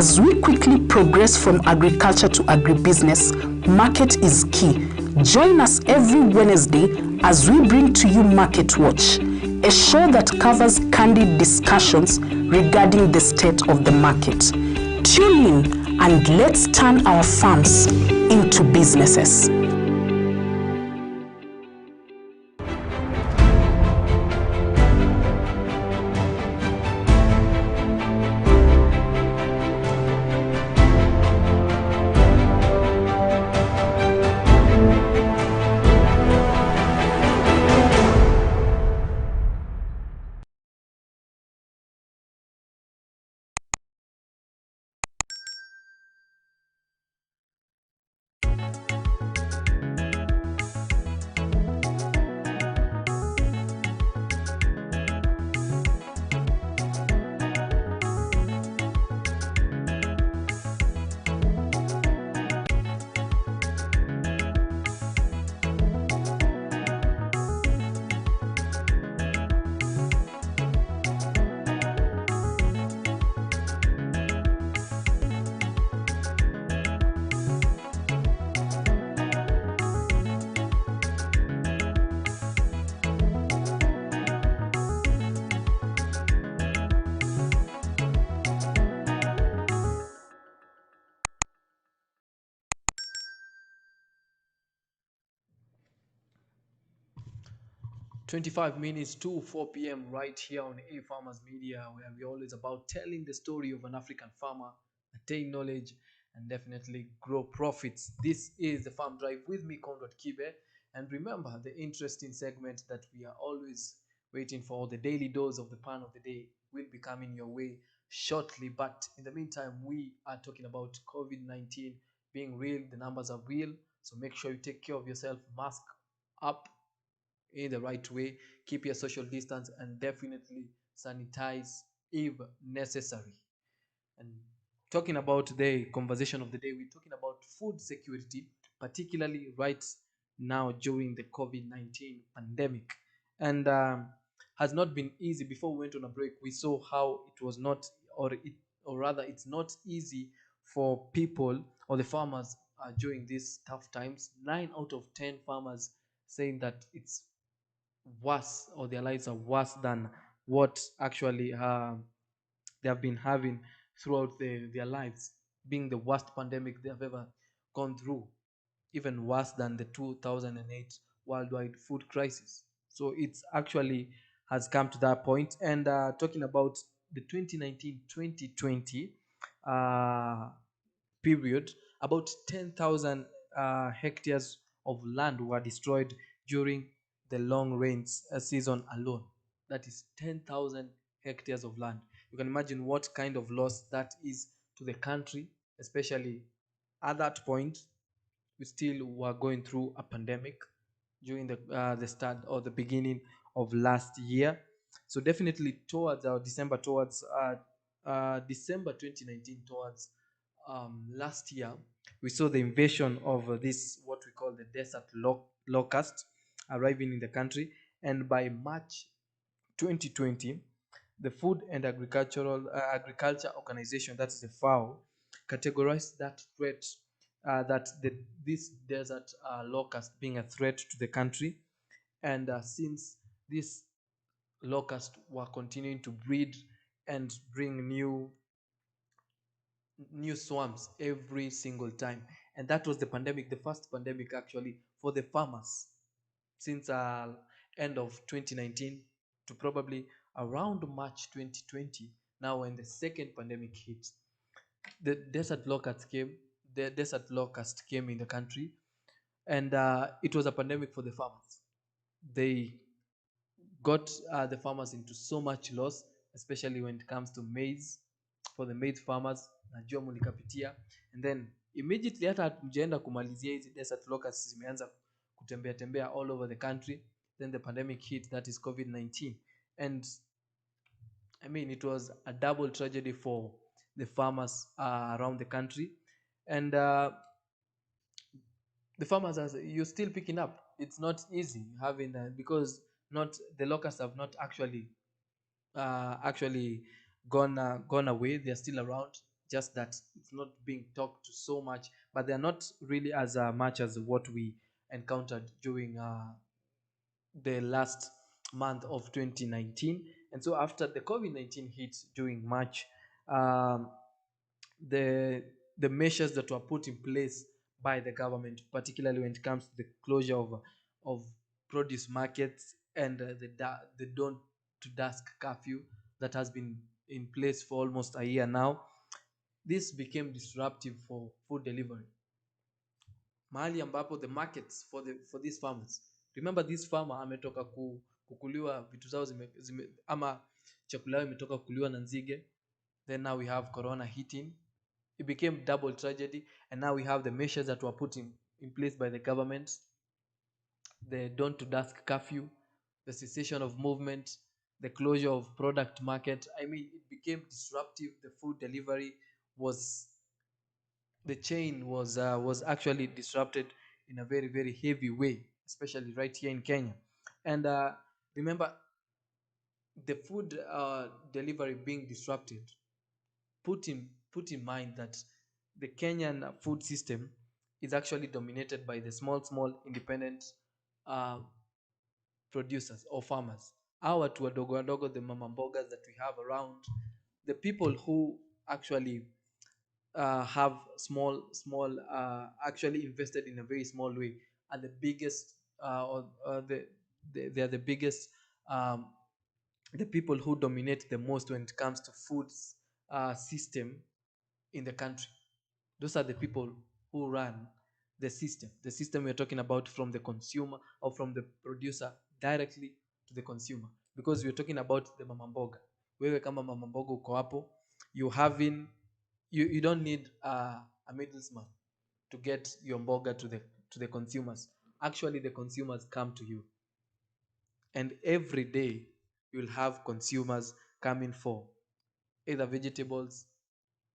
As we quickly progress from agriculture to agribusiness, market is key. Join us every Wednesday as we bring to you Market Watch, a show that covers candid discussions regarding the state of the market. Tune in and let's turn our farms into businesses. 25 minutes to 4 p.m. right here on A Farmers Media, where we're always about telling the story of an African farmer, attain knowledge, and definitely grow profits. This is the Farm Drive with me, Conrad Kibe. And remember, the interesting segment that we are always waiting for, the daily dose of the pan of the day, will be coming your way shortly. But in the meantime, we are talking about COVID 19 being real. The numbers are real. So make sure you take care of yourself, mask up in the right way, keep your social distance, and definitely sanitize if necessary. And talking about the conversation of the day, we're talking about food security, particularly right now during the COVID 19 pandemic. And has not been easy. Before we went on a break, we saw how it was not, or rather, it's not easy for people or the farmers during these tough times. 9 out of 10 farmers saying that it's worse, or their lives are worse than what actually they have been having throughout their lives, being the worst pandemic they have ever gone through, even worse than the 2008 worldwide food crisis. So it's actually has come to that point. And talking about the 2019-2020 uh, period, about 10,000 hectares of land were destroyed during the long rains season alone. That is 10,000 hectares of land. You can imagine what kind of loss that is to the country, especially at that point. We still were going through a pandemic during the start or the beginning of last year. So definitely towards December 2019, towards last year, we saw the invasion of this what we call the locust arriving in the country, and by March 2020, the Food and Agriculture Organization, that is the FAO, categorized that threat, this desert locust being a threat to the country. And since these locusts were continuing to breed and bring new swarms every single time, and that was the pandemic, the first pandemic actually for the farmers since end of 2019 to probably around March 2020. Now, when the second pandemic hit, the desert locust came in the country, and it was a pandemic for the farmers. They got the farmers into so much loss, especially when it comes to maize. For the maize farmers, najua mulikapitia, and then immediately hata mjaenda kumalizia hizi desert locusts zimeanza kutembea tembea all over the country, then the pandemic hit, that is COVID-19. And I mean, it was a double tragedy for the farmers around the country. And the farmers, as you're still picking up, it's not easy having because not the locusts have not actually gone away. They're still around. just that it's not being talked to so much, but they're not really as much as what we encountered during the last month of 2019. And so after the COVID-19 hit during March, um, the the measures that were put in place by the government, particularly when it comes to the closure of produce markets and the dawn to dusk curfew that has been in place for almost a year now, this became disruptive for food delivery, mahali ambapo the markets for these farmers, remember this farmer ametoka kukuliwa vitu zao ama chakula yao imetoka kukuliwa na nzige, then now we have corona hitting, it became double tragedy. And now we have the measures that were put in place by the government, the dawn to dusk curfew, the cessation of movement, the closure of product market. I mean, it became disruptive. The food delivery was the chain was actually disrupted in a very very heavy way, especially right here in Kenya. And remember, the food delivery being disrupted, put in mind that the Kenyan food system is actually dominated by the small independent uh, producers or farmers. Our watu wadogo wadogo, the mama mbogas that we have around, the people who actually have small actually invested in a very small way, are the biggest they are the biggest, um, the people who dominate the most when it comes to foods system in the country. Those are the people who run the system we're talking about, from the consumer or from the producer directly to the consumer, because we're talking about the mama mboga. Wewe kama mama mboga uko hapo, you don't need a middleman to get your mboga to the consumers. Actually, the consumers come to you, and every day you'll have consumers coming for either vegetables,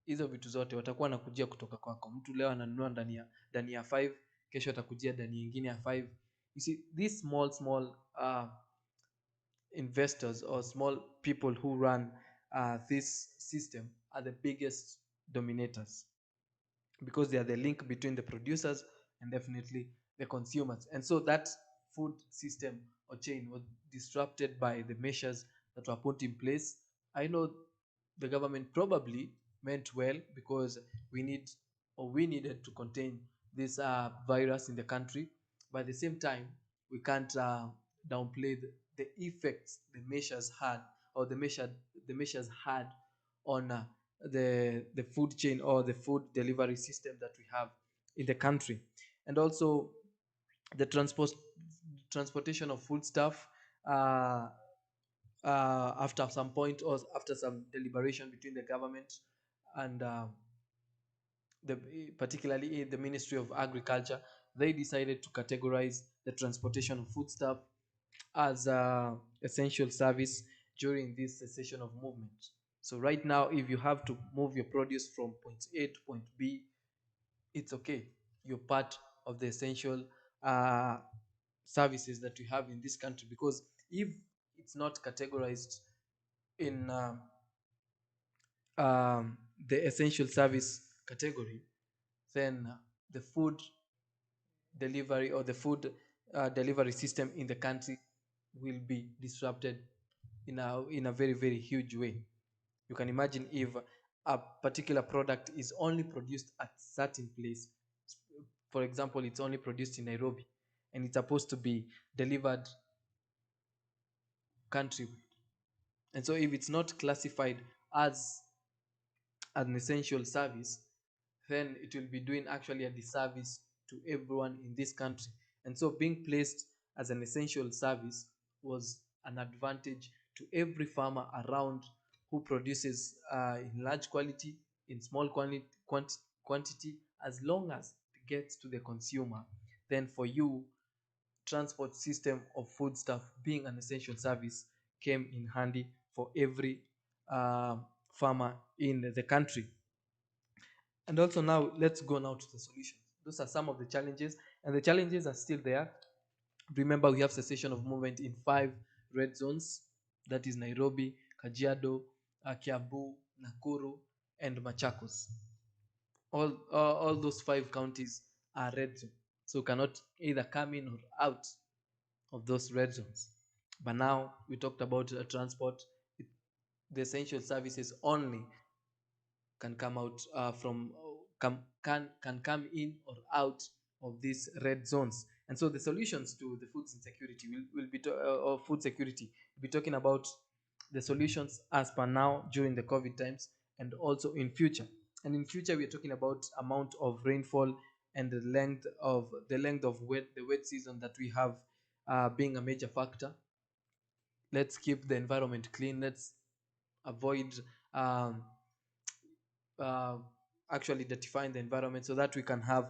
hizo vitu zote watakuwa nakujia kutoka kwako. Mtu leo ananunua ndani ya 5, kesho atakujia ndani nyingine ya 5. You see, these small investors or small people who run this system are the biggest dominators, because they are the link between the producers and definitely the consumers. And so that food system or chain was disrupted by the measures that were put in place. I know the government probably meant well, because we needed to contain this virus in the country, but at the same time we can't downplay the effects the measures had, or the measures had on the food chain or the food delivery system that we have in the country. And also the transportation of food stuff, uh, after some point, or after some deliberation between the government and the particularly the Ministry of Agriculture, they decided to categorize the transportation of foodstuff as a essential service during this cessation of movement. So right now, if you have to move your produce from point A to point B, it's okay. You're part of the essential uh, services that we have in this country, because if it's not categorized in the essential service category, then the food delivery or the food delivery system in the country will be disrupted in a very very huge way. You can imagine if a particular product is only produced at certain place. For example, it's only produced in Nairobi and it's supposed to be delivered countrywide. And so if it's not classified as an essential service, then it will be doing actually a disservice to everyone in this country. And so being placed as an essential service was an advantage to every farmer around who produces in large quality, in small quantity, as long as it gets to the consumer. Then for you, transport system of foodstuff being an essential service came in handy for every farmer in the country. And also now let's go now to the solutions. Those are some of the challenges, and the challenges are still there. Remember, we have cessation of movement in 5 red zones, that is Nairobi, Kajiado, Kiambu, Nakuru, and Machakos. All those 5 counties are red zone, so cannot either come in or out of those red zones. But now we talked about transport. The essential services only can come out can come in or out of these red zones. And so the solutions to the food insecurity will be or food security, we'll be talking about the solutions as per now during the COVID times and also in future. And in future we are talking about amount of rainfall and the length of the wet season that we have, being a major factor. Let's keep the environment clean. Let's avoid um, uh, actually identifying the environment so that we can have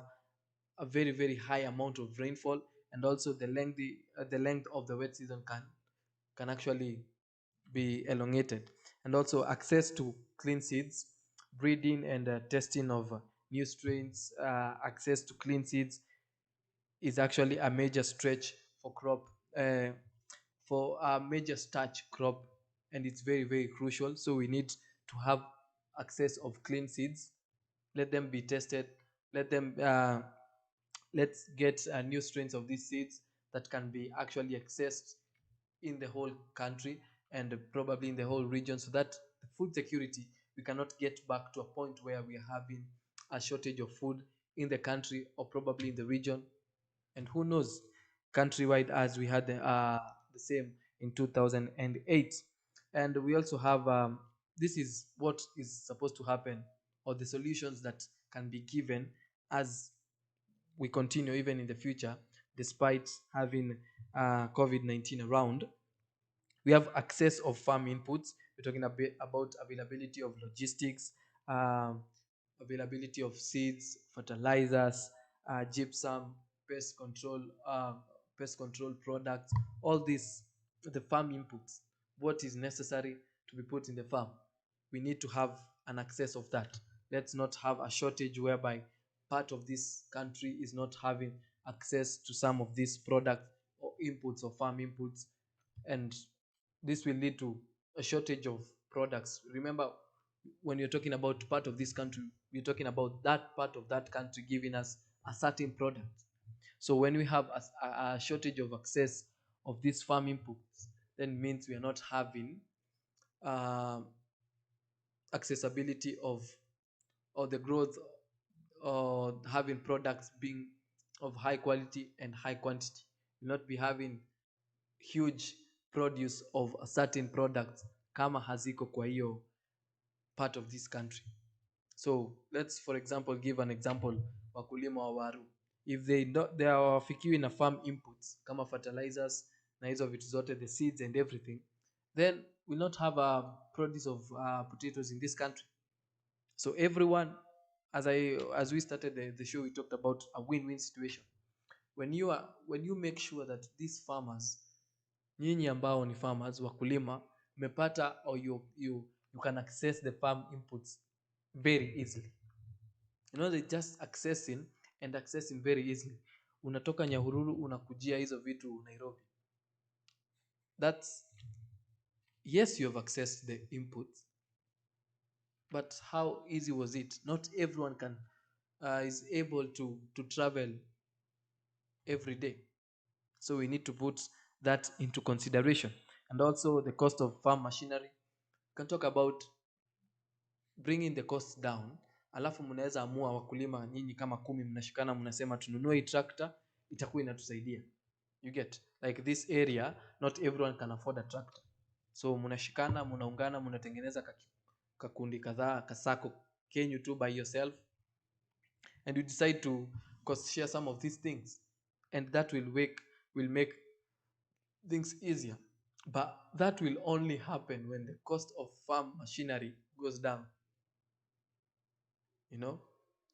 a very very high amount of rainfall, and also the length of the wet season can actually be elongated. And also access to clean seeds, breeding and testing of new strains. Access to clean seeds is actually a major stretch for crop, uh, for a major starch crop, and it's very very crucial. So we need to have access of clean seeds. Let them be tested. Let's get new strains of these seeds that can be actually accessed in the whole country and probably in the whole region, so that the food security, we cannot get back to a point where we are having a shortage of food in the country or probably in the region, and who knows, countrywide, as we had the same in 2008. And we also have, this is what is supposed to happen, or the solutions that can be given as we continue even in the future, despite having COVID-19 around. We have access of farm inputs. We're talking a bit about availability of logistics, um, availability of seeds, fertilizers, gypsum, pest control, pest control products. All these, the farm inputs, what is necessary to be put in the farm, we need to have an access of that. Let's not have a shortage whereby part of this country is not having access to some of these products or inputs or farm inputs, and this will lead to a shortage of products. Remember, when you're talking about part of this country, we're talking about that part of that country giving us a certain product. So when we have a shortage of access of these farm inputs, then means we are not having um accessibility of, or the growth, or having products being of high quality and high quantity. Will not be having huge produce of a certain product kama haziko kwa hiyo part of this country. So let's for example give an example, wakulima wa waru, if they are wafikiwi na farm inputs kama fertilizers na hizo vitu zote, the seeds and everything, then we'll not have a produce of potatoes in this country. So everyone, as we started the show, we talked about a win-win situation. When you make sure that these farmers, nyinyi ambao ni farmers, wakulima, mmepata, or you can access the farm inputs very easily. They just accessing very easily. Unatoka Nyahururu unakujia hizo vitu Nairobi. That's, yes, you have accessed the inputs, but how easy was it? Not everyone is able to travel every day. So we need to put that into consideration. And also the cost of farm machinery. We can talk about bringing the cost down. Alafu mnaweza amua, wakulima nyinyi kama 10 mnashikana, mnasema tununue hii tractor, itakuwa inatusaidia. You get, like this area, not everyone can afford a tractor. So mnashikana, mnaungana, mnatengeneza kakundi kadhaa, kasako kenyu tu by yourself, and you decide to cost share some of these things, and that will make things easier. But that will only happen when the cost of farm machinery goes down.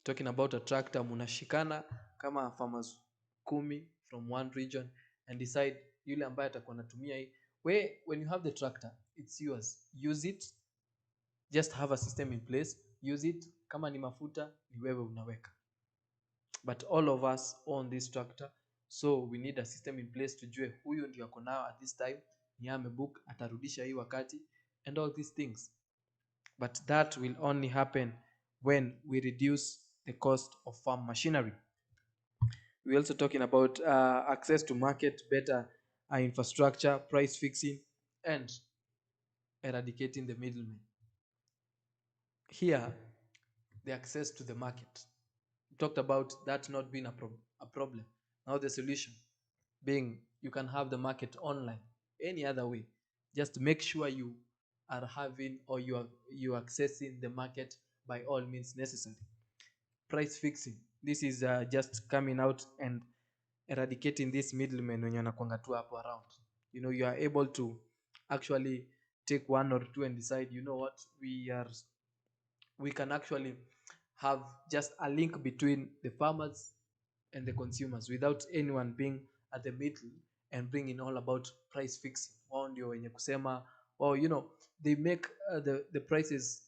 Talking about a tractor, munashikana kama farmers 10 from one region and decide yule ambaye atakuwa anatumia hii. When you have the tractor, it's yours, use it. Just have a system in place, use it. Kama ni mafuta ni wewe unaweka, but all of us own this tractor, so we need a system in place tujue huyu ndio ako nao at this time, ni amebook, atarudisha hii wakati, and all these things. but that will only happen when we reduce the cost of farm machinery. We're also talking about access to market, better infrastructure, price fixing, and eradicating the middlemen. Here, the access to the market. We talked about that not being a problem. Now the solution being you can have the market online, any other way. Just make sure you are having or you accessing the market by all means necessary. Price fixing. This is just coming out and eradicating this middleman when wanakwanga tu hapo around. You are able to actually take one or two and decide, you know what, we can actually have just a link between the farmers and the consumers without anyone being at the middle and bringing all about price fixing. Wao ndio wenye kusema, or they make the prices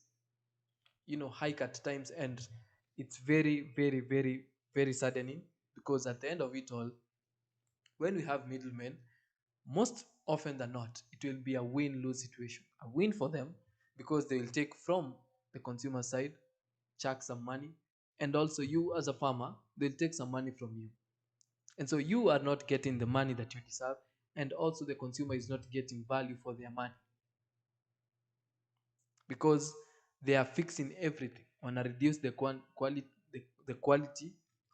hike at times, and it's very very very very saddening, because at the end of it all, when we have middlemen, most often than not, it will be a win-lose situation. A win for them because they will take from the consumer side, chuck some money, and also you as a farmer, they'll take some money from you. And so you are not getting the money that you deserve, and also the consumer is not getting value for their money, because they are fixing everything. Want to reduce the quality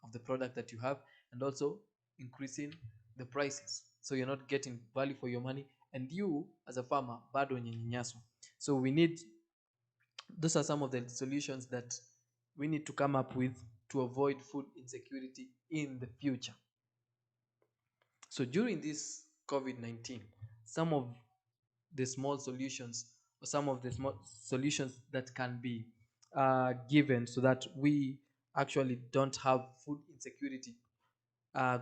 of the product that you have, and also increasing the prices, so you're not getting value for your money, and you as a farmer bado unyenyanyaswa. So those are some of the solutions that we need to come up with to avoid food insecurity in the future. So during this COVID-19, some of the small solutions, or some of the small solutions that can be given so that we actually don't have food insecurity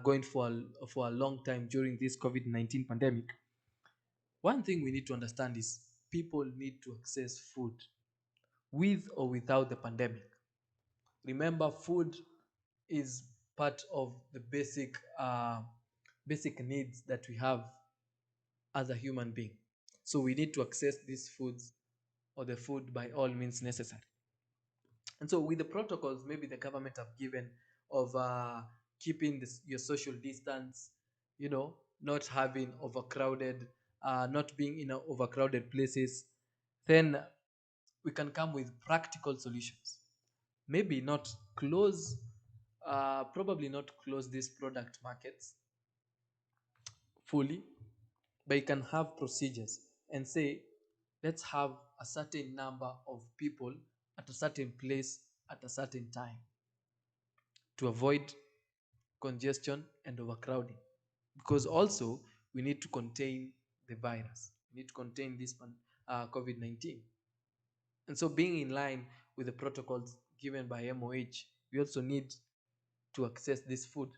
going for a long time during this COVID-19 pandemic. One thing we need to understand is people need to access food with or without the pandemic. Remember, food is part of the basic needs that we have as a human being. So we need to access these foods, or the food, by all means necessary. And so with the protocols maybe the government have given of keeping your social distance, not having overcrowded, not being in overcrowded places, then we can come with practical solutions. Maybe not close, probably not close these product markets fully, but you can have procedures and say, let's have a certain number of people at a certain place at a certain time to avoid congestion and overcrowding. Because also we need to contain the virus, we need to contain this COVID-19. And so, being in line with the protocols given by MOH, we also need to access this food.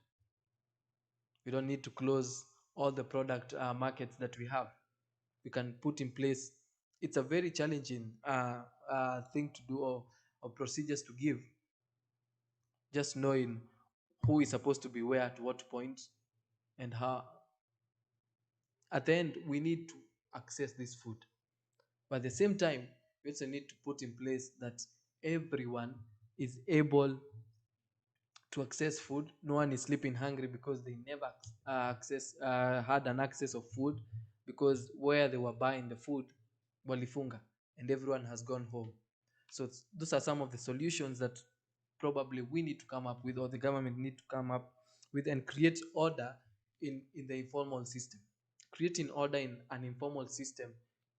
We don't need to close all the product markets that we have. We can put in place. It's a very challenging thing to do, or procedures to give. Just knowing who is supposed to be where at what point, and how. At the end, we need to access this food. But at the same time, we also need to put in place that everyone is able to access food. No one is sleeping hungry because they never had an access of food, because where they were buying the food, walifunga, and everyone has gone home. So those are some of the solutions that probably we need to come up with, or the government need to come up with, and create order in the informal system. Creating order in an informal system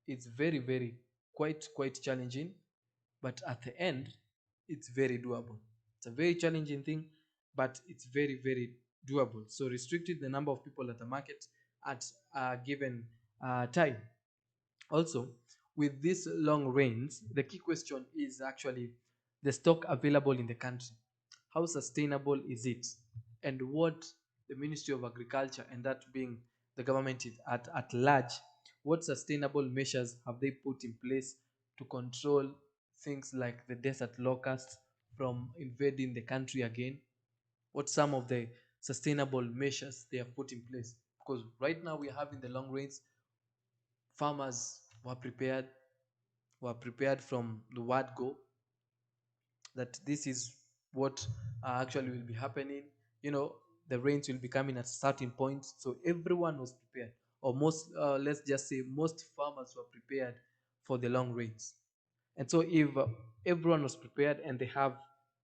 is very very quite challenging, but at the end it's very doable. It's a very challenging thing, but it's very very doable. So restricting the number of people at the market at a given time. Also, with these long rains, the key question is actually the stock available in the country. How sustainable is it? And what the Ministry of Agriculture, and that being the government at large, what sustainable measures have they put in place to control things like the desert locusts from invading the country again? What some of the sustainable measures they have put in place? Because right now we are having the long rains. Farmers were prepared, were prepared from the word go, that this is what actually will be happening. You know, the rains will be coming at certain points, so everyone was prepared, or most, let's just say most farmers were prepared for the long rains. And so if everyone was prepared and they have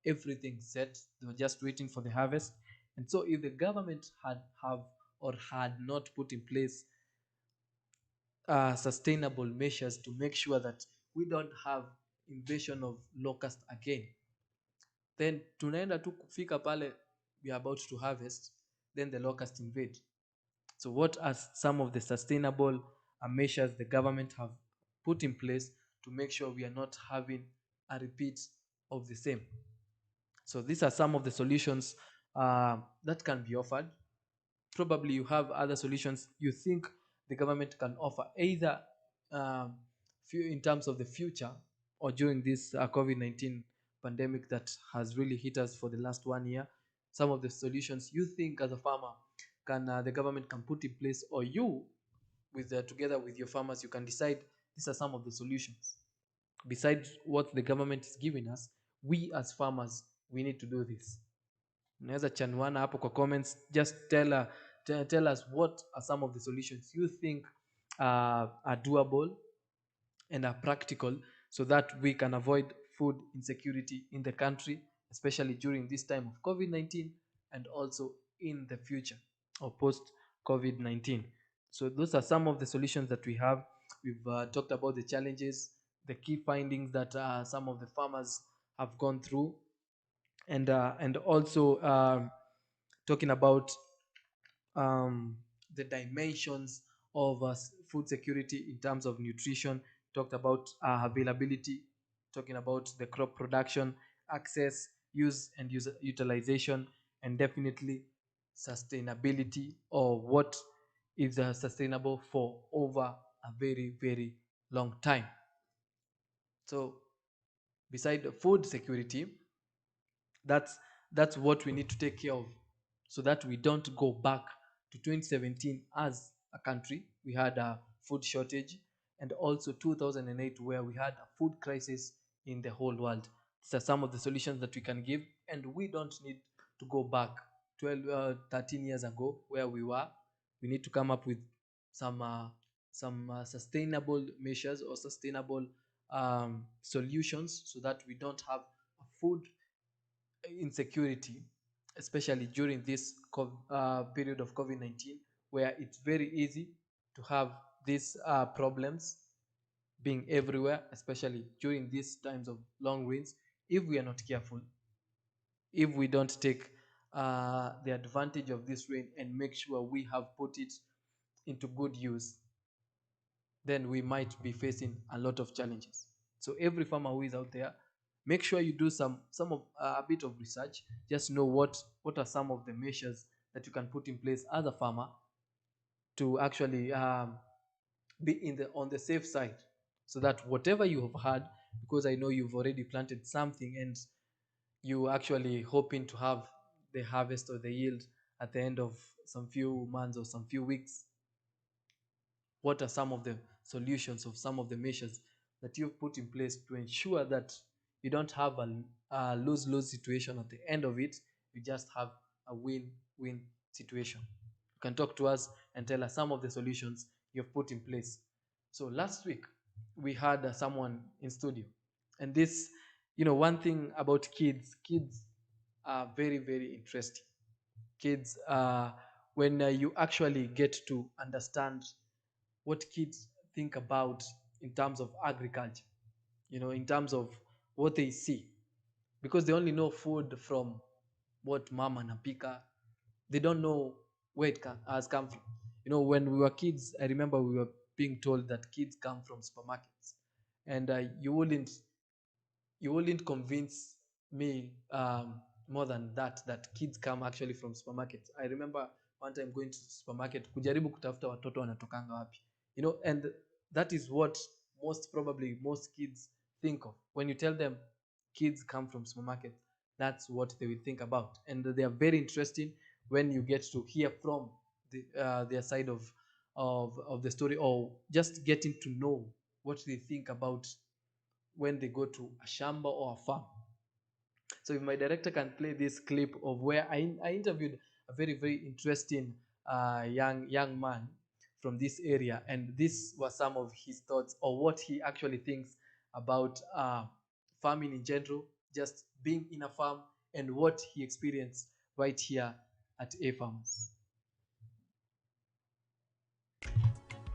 everything set, they were just waiting for the harvest. And so if the government had not put in place sustainable measures to make sure that we don't have invasion of locust again, then tunaenda tu kufika pale, we are about to harvest, then the locust invade. So what are some of the sustainable measures the government have put in place to make sure we are not having a repeat of the same? So these are some of the solutions that can be offered. Probably you have other solutions you think the government can offer, either um, in terms of the future, or during this COVID-19 pandemic that has really hit us for the last 1 year. Some of the solutions you think as a farmer can the government can put in place, or you with together with your farmers, you can decide these are some of the solutions. Besides what the government is giving us, we as farmers, we need to do this. Unaweza chanuana hapo kwa comments, just tell us what are some of the solutions you think are doable and are practical, so that we can avoid food insecurity in the country, especially during this time of COVID-19, and also in the future or post COVID-19. So those are some of the solutions that we have. We've talked about the challenges, the key findings that some of the farmers have gone through, and also talking about the dimensions of food security in terms of nutrition. Talked about availability, talking about the crop production, access, use and utilization, and definitely sustainability, or what is sustainable for over a very, very long time. So beside the food security, that's that's what we need to take care of, so that we don't go back to 2017 as a country. We had a food shortage, and also 2008 where we had a food crisis in the whole world. These are some of the solutions that we can give, and we don't need to go back 12 13 years ago where we were. We need to come up with some sustainable measures or sustainable solutions, so that we don't have a food insecurity, especially during this period of COVID-19, where it's very easy to have these problems being everywhere, especially during these times of long rains. If we are not careful, if we don't take the advantage of this rain and make sure we have put it into good use, then we might be facing a lot of challenges. So every farmer who is out there, make sure you do some of a bit of research. Just know what are some of the measures that you can put in place as a farmer to actually be in the on the safe side, so that whatever you have had, because I know you've already planted something and you actually hoping to have the harvest or the yield at the end of some few months or some few weeks, what are some of the solutions of some of the measures that you've put in place to ensure that you don't have a lose-lose situation at the end of it. You just have a win-win situation. You can talk to us and tell us some of the solutions you've put in place. So last week we had someone in studio, and this, one thing about kids are very, very interesting. Kids, when you actually get to understand what kids think about in terms of agriculture, in terms of what they see, because they only know food from what mama napika. They don't know where has come from. When we were kids, I remember we were being told that kids come from supermarkets, and you wouldn't convince me more than that kids come actually from supermarkets. I remember one time going to supermarket kujaribu kutafuta watoto wanatokanga wapi, and that is what most kids think of when you tell them kids come from supermarket. That's what they will think about, and they are very interesting when you get to hear from their side of the story, or just getting to know what they think about when they go to a shamba or a farm. So if my director can play this clip of where I interviewed a very, very interesting young man from this area, and this was some of his thoughts or what he actually thinks about farming in general, just being in a farm, and what he experienced right here at A Farmers.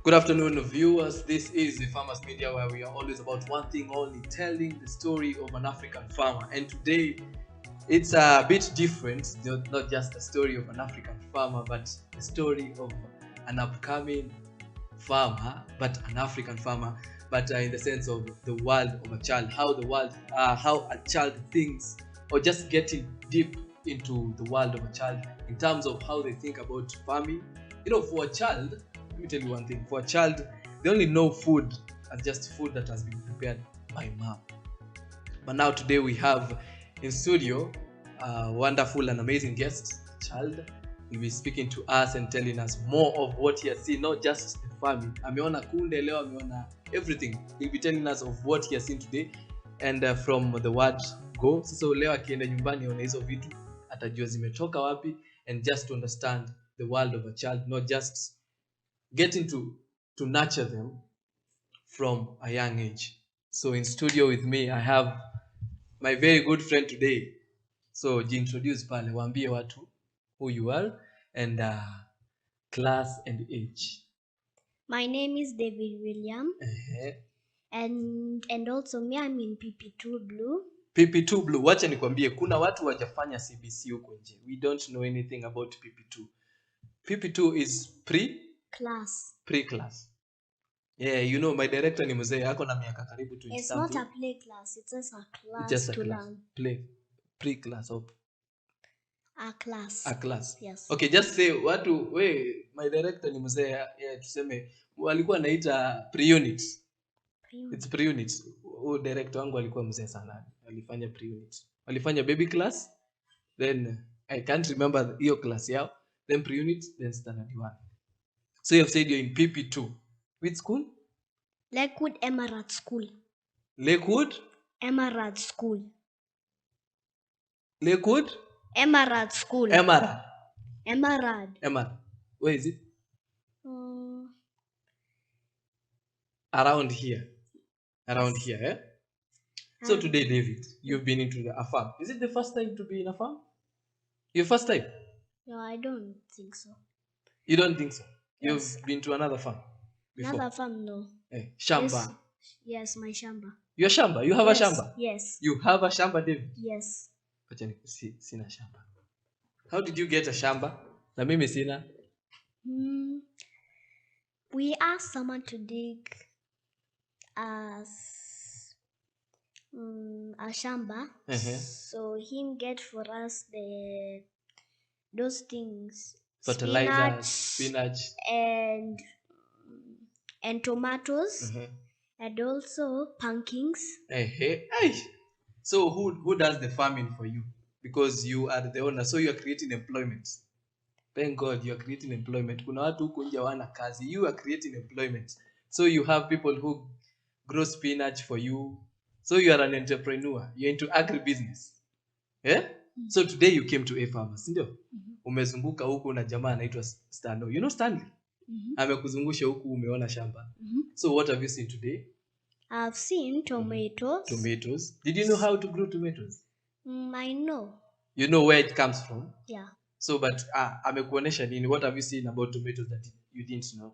Good afternoon, viewers. This is the Farmers Media, where we are always about one thing only, telling the story of an African farmer. And today, it's a bit different, not just a story of an African farmer, but a story of an upcoming farmer, but an African farmer, but in the sense of the world of a child, how a child thinks, or just getting deep into the world of a child in terms of how they think about farming. For a child, let me tell you one thing. For a child, they only know food as just food that has been prepared by mom. But now today we have in studio a wonderful and amazing guest, child. He'll be speaking to us and telling us more of what he has seen, not just the farming. Ameona kunde leo, ameona everything. He'll be telling us of what he has seen today, and from the word go. So leo akienda nyumbani aone hizo vitu, atajua zimetoka wapi, and just to understand the world of a child, not just getting to nurture them from a young age. So in studio with me, I have my very good friend today. So introduce pale, waambie watu who you are and class and age. My name is David William, and also me, I'm in PP2 Blue. PP2 Blue, wacha nikwambie, kuna watu wajafanya CBC huko nje. We don't know anything about PP2. PP2 is pre-class. Yeah, my director ni mzee, ako na miaka karibu 20 It's not a play class, it's just a class just a to class. learn. Pre-class or A class. A class. Yes. Okay, just say watu my director ni mzee, tuseme walikuwa naita pre-unit. It's pre-unit. Director wangu alikuwa mzee sana. Alifanya pre-unit. Walifanya baby class, then I can't remember hiyo class yao, then pre-unit, then standard 1. So you have said you're in PP2. Which school? Lakewood Emerald School. Lakewood? Emerald School. Lakewood? Emerald School. Emerald. Where is it? Around here. Eh? So today, David, you've been into a farm. Is it the first time to be in a farm? Your first time? No, I don't think so. You don't think so? Yes. You've been to another farm before? Another farm, no. Shamba. Yes, my shamba. Your shamba? You have a shamba? Yes. You have a shamba, David? Yes. Sina shamba. How did you get a shamba? Na mimi sina. We asked someone to dig a shamba, so him get for us those things, fertilizers, spinach, and tomatoes, and also pumpkins. So who does the farming for you? Because you are the owner, so you are creating employment. Thank God you are creating employment. Kuna watu huko nje wana kazi. You are creating employment. So you have people who grow spinach for you. So you are an entrepreneur. You're into agribusiness. Yeah? So today you came to A Farmers, ndio? Umezunguka huku na jamaa anaitwa Stano. You know Stanley? Amekuzungusha huku, umeona shamba. So what have you seen today? I've seen tomatoes. Tomatoes. Did you know how to grow tomatoes? I know. You know where it comes from? Yeah. So, but amekuonesha nini? What have you seen about tomatoes that you didn't know?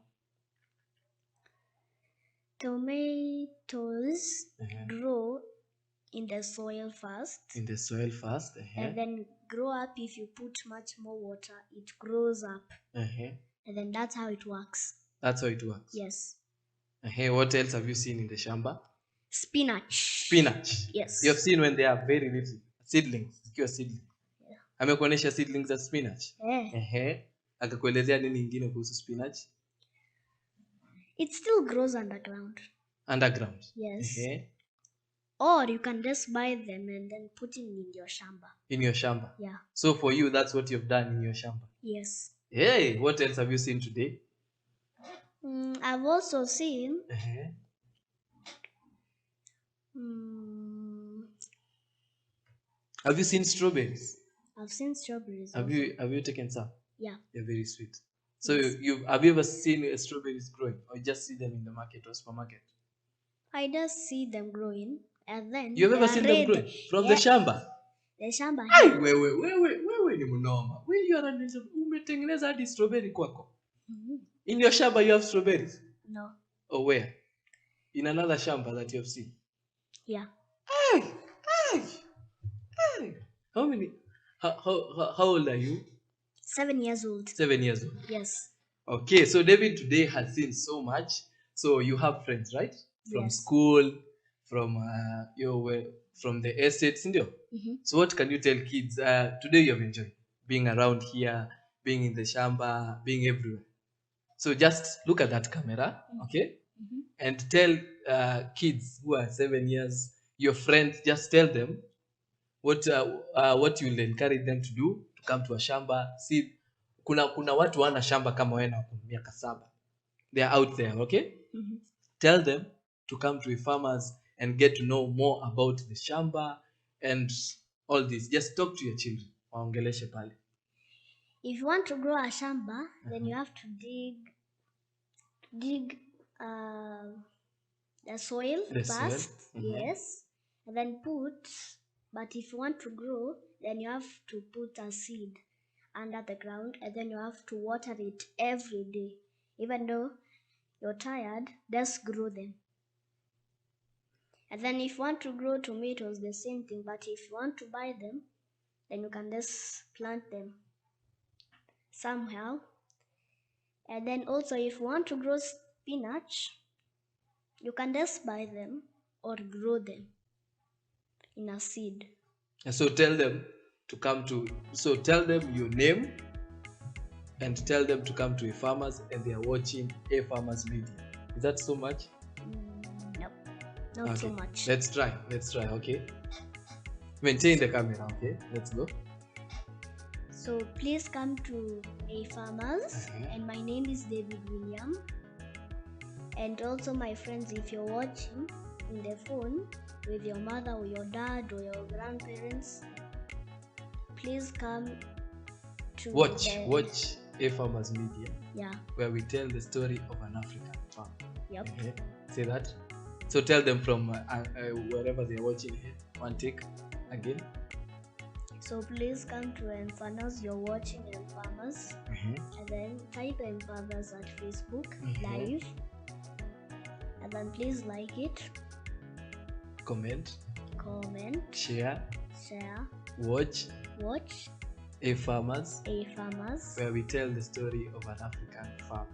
Tomatoes grow in the soil first. And then grow up. If you put much more water, it grows up. And then that's how it works. Yes. What else have you seen in the shamba? Spinach. Yes. You have seen when they are very little. Seedlings. Amekuonesha seedlings of spinach. Akakuelezea nini ingine kuhusu spinach? It still grows underground. Yes. Or you can just buy them and then put it in your shamba. Yeah. So for you, that's what you've done in your shamba? Yes. Hey, what else have you seen today? I've also seen Have you seen strawberries? I've seen strawberries. Have you taken some? Yeah. They're very sweet. So yes. Have you ever seen strawberries growing, or you just see them in the market or supermarket? I just see them growing, and then you've ever seen them growing from the shamba? The shamba. Wewe ni mnoma. Umetengeneza hadi strawberry kwako. In your shamba you have strawberries? No. Oh, where? In another shamba that you have seen? Yeah. Hey. How many? How old are you? 7 years old. 7 years old. Yes. Okay, so David today has seen so much. So you have friends, right? From school, from from the estates, So what can you tell kids? Today you have enjoyed being around here, being in the shamba, being everywhere. So just look at that camera, okay? And tell kids who are 7 years, your friends, just tell them what you will encourage them to do to come to a shamba. See, kuna watu wana shamba kama wewe na miaka 7. They are out there, okay? Tell them to come to a farmers and get to know more about the shamba and all this. Just talk to your children. Waongeleshe pale. If you want to grow a shamba, then you have to dig the soil first. Yes. And then but if you want to grow, then you have to put a seed under the ground, and then you have to water it every day. Even though you're tired, just grow them. And then if you want to grow tomatoes, the same thing. But if you want to buy them, then you can just plant them somehow. And then also if you want to grow spinach, you can just buy them or grow them in a seed. So tell them your name and tell them to come to a farmers, and they are watching A Farmers Media. Is that so much? No, not so much. Let's try, okay? Maintain the camera, okay? Let's go. So please come to A Farmers, and my name is David William. And also my friends, if you're watching in the phone with your mother or your dad or your grandparents, please come to watch A Farmers Media. Yeah. Where we tell the story of an African farm. Yep. Say that. So tell them from wherever they're watching here. One take again. So please come to M Farmers. You're watching M Farmers. And then type M Farmers at Facebook live. And then please like it. Comment. Share. Watch. A Farmers. Where we tell the story of an African farm.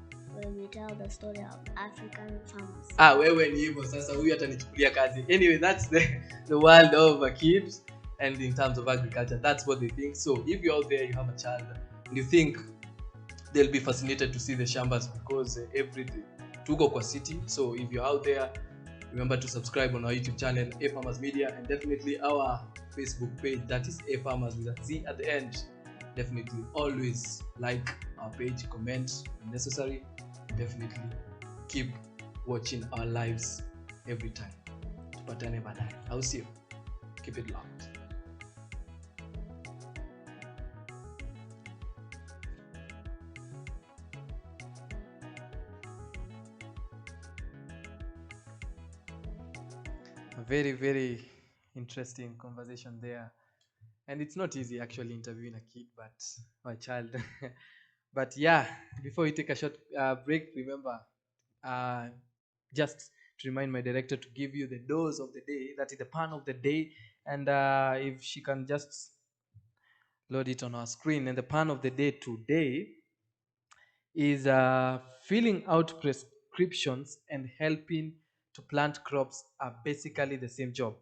Wewe ni hivyo sasa, huyu atanichukulia kazi. Anyway, that's the world of a kid, and in terms of agriculture, that's what they think. So if you're out there, you have a child and you think they'll be fascinated to see the shambas, because everything tuko kwa city. So if you're out there, remember to subscribe on our YouTube channel, A Farmers Media, and definitely our Facebook page, that is A Farmers with a Z at the end. Definitely always like our page, comment when necessary. Definitely keep watching our lives every time. Tupatane baadaye. I'll see you. Keep it locked. A very, very interesting conversation there. And it's not easy actually interviewing a kid, or a child. But yeah, before we take a short break, remember just to remind my director to give you the dose of the day, that is the pan of the day. And if she can just load it on our screen. And the pan of the day today is filling out prescriptions and helping to plant crops are basically the same job.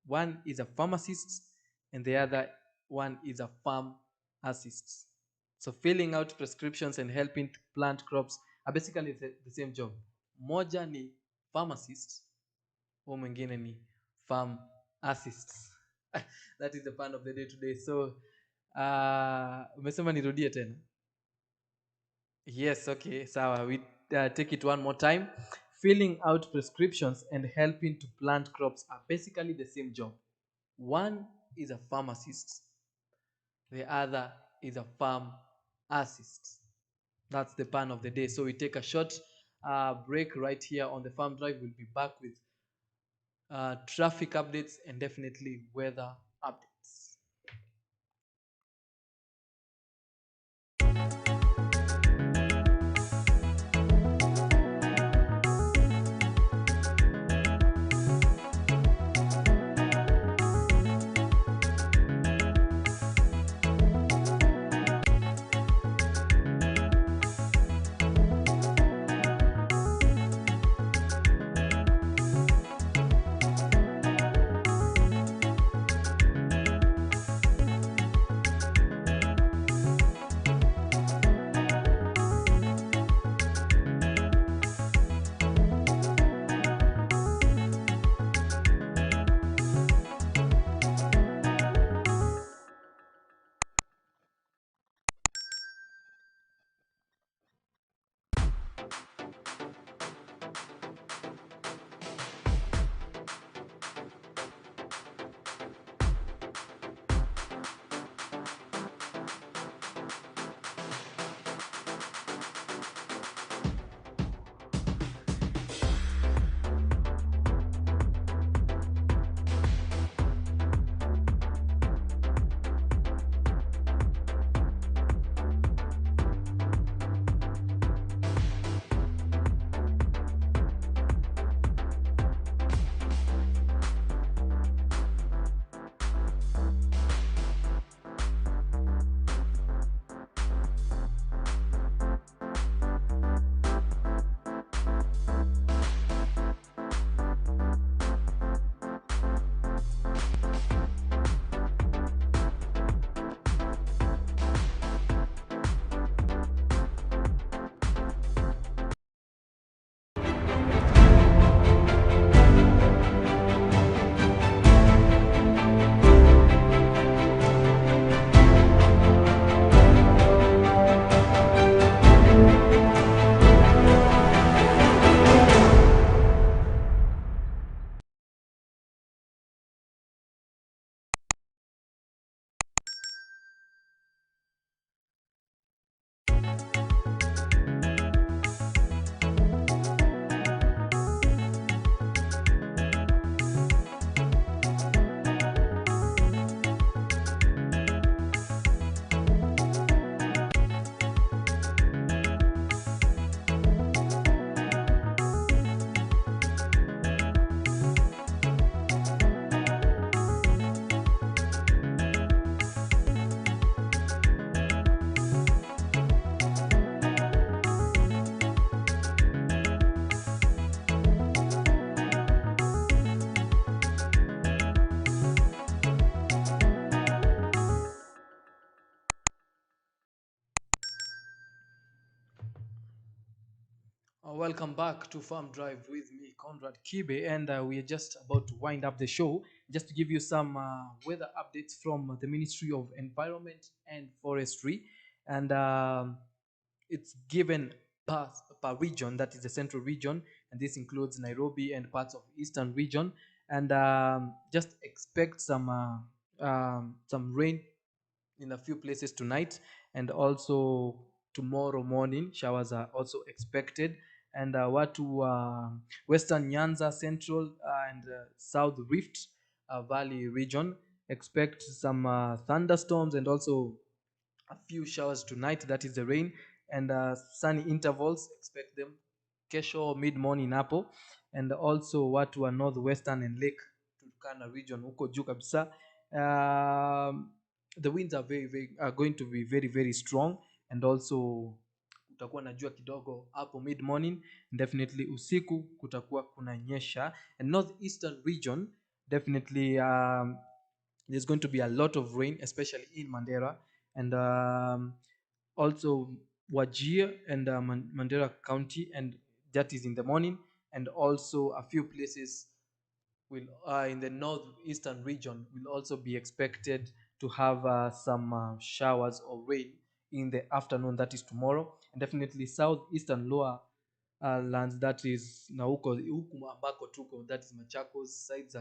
One is a pharmacist and the other one is a farm assist. So filling out prescriptions and helping to plant crops are basically the same job. Moja ni pharmacist, huyo mwingine ni farm assists. That is the pan of the day today. So umesema nirudie tena? Yes, okay, sawa. We take it one more time. Filling out prescriptions and helping to plant crops are basically the same job. One is a pharmacist, the other is a farm assist. That's the plan of the day. So we take a short break right here on the farm drive. We'll be back with traffic updates and definitely weather updates. Welcome back to Farm Drive with me, Conrad Kibe, and we are just about to wind up the show. Just to give you some weather updates from the Ministry of Environment and Forestry, and it's given per region, that is the central region, and this includes Nairobi and parts of eastern region, and just expect some rain in a few places tonight, and also tomorrow morning showers are also expected. And watu western Nyanza, central and south Rift Valley region expect some thunderstorms and also a few showers tonight, that is the rain, and sunny intervals expect them kesho mid morning hapo. And also watu wa northwestern and lake Turkana region huko juu kabisa, um, the winds are going to be very very strong, and also kutakuwa na jua kidogo hapo mid morning, definitely usiku kutakuwa kunanyesha. And northeastern region, definitely there's going to be a lot of rain, especially in Mandera, and also Wajir and Mandera County, and that is in the morning. And also a few places will in the northeastern region will also be expected to have some showers or rain in the afternoon, that is tomorrow. And definitely southeastern lower lands that is na huku ambako tuko, that is Machakos sides,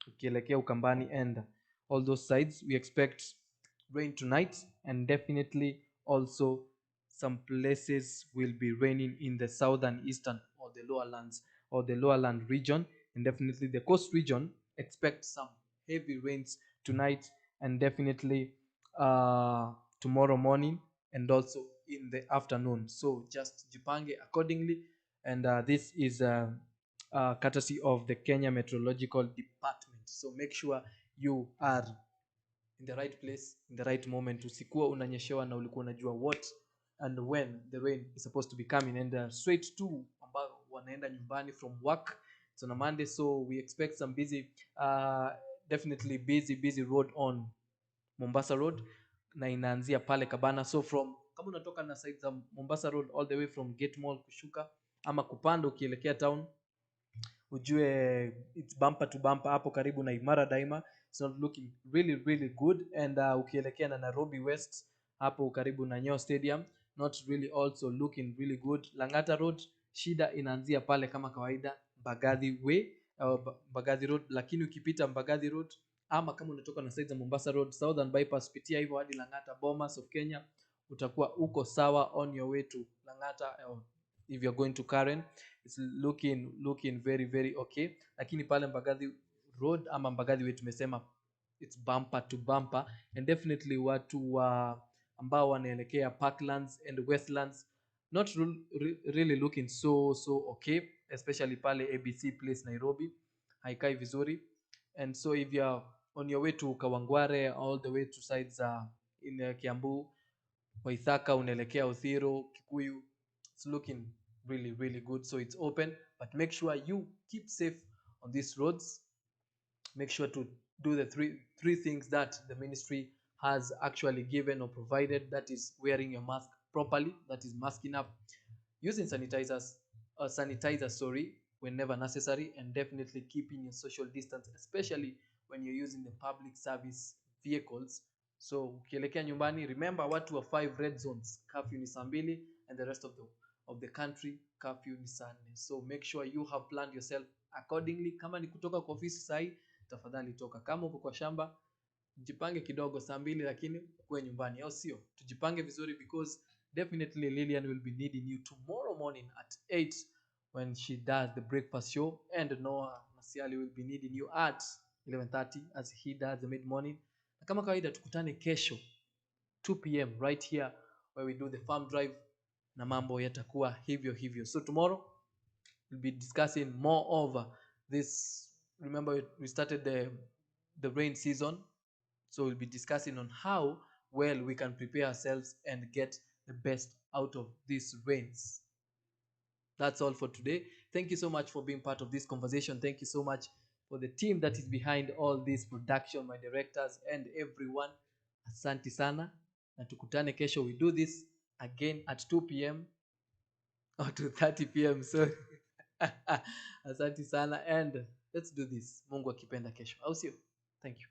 ukielekea Ukambani and all those sides, we expect rain tonight, and definitely also some places will be raining in the southern, eastern, or the lower lands, or the lower land region, and definitely the coast region. Expect some heavy rains tonight, and definitely tomorrow morning, and also in the afternoon. So just jipange accordingly, and this is courtesy of the Kenya Meteorological Department. So make sure you are in the right place in the right moment. Usikuwa unanyeshewa na ulikuwa unajua what and when the rain is supposed to be coming, and straight to ambao wanaenda nyumbani from work. It's on a Monday, so we expect some definitely busy road on Mombasa Road, na inaanzia pale Kabana. So from kama unatoka na side za Mombasa Road all the way from Gate Mall kushuka ama kupanda ukielekea town, ujue it's bumper to bumper hapo karibu na Imara Daima. It's not looking really good, and ukielekea na Nairobi West hapo karibu na Nyayo Stadium, not really also looking really good. Lang'ata Road shida inaanzia pale kama kawaida Mbagathi Way, Mbagathi Road, lakini ukipita Mbagathi Road ama kama unatoka na side za Mombasa Road Southern Bypass, pitia hivyo hadi Lang'ata Bomas of Kenya, utakuwa uko sawa on your way to Lang'ata. If you're going to Karen, it's looking very okay, lakini pale Mbagathi Road ama Mbagathi Way tumesema it's bumper to bumper, and definitely watu ambao wanaelekea Parklands and Westlands not really looking so okay, especially pale ABC Place Nairobi haikai vizuri. And so if you're on your way to Kawangware all the way to sides in Kiambu, Waithaka, unaelekea Uthiro, Kikuyu, it's looking really good. So it's open, but make sure you keep safe on these roads. Make sure to do the three things that the ministry has actually given or provided, that is wearing your mask properly, that is masking up, using sanitizers whenever necessary, and definitely keeping your social distance, especially when you're using the public service vehicles. So ukielekea nyumbani, remember watu wa 5 red zones curfew ni saa 2, and the rest of the country curfew ni saa 4. So make sure you have planned yourself accordingly. Kama ni kutoka kwa ofisi sahi, tafadhali toka. Kama uko kwa shamba, jipange kidogo saa 2, lakini uwe nyumbani, au sio? Tujipange vizuri, because definitely Lilian will be needing you tomorrow morning at 8 when she does the breakfast show, and Noah Masiali will be needing you at 11:30 as he does the mid morning. Na kama kawaida tukutane kesho 2 p.m. right here where we do the farm drive, na mambo yatakuwa hivyo. So tomorrow we'll be discussing more over this. Remember, we started the rain season, so we'll be discussing on how well we can prepare ourselves and get the best out of these rains. That's all for today. Thank you so much for being part of this conversation. Thank you so much for the team that is behind all this production, my directors and everyone. Asante sana, na tukutane kesho. We do this again at 2 p.m. or 2:30 p.m. So asante sana, and let's do this, Mungu akipenda kesho, au sio? Thank you.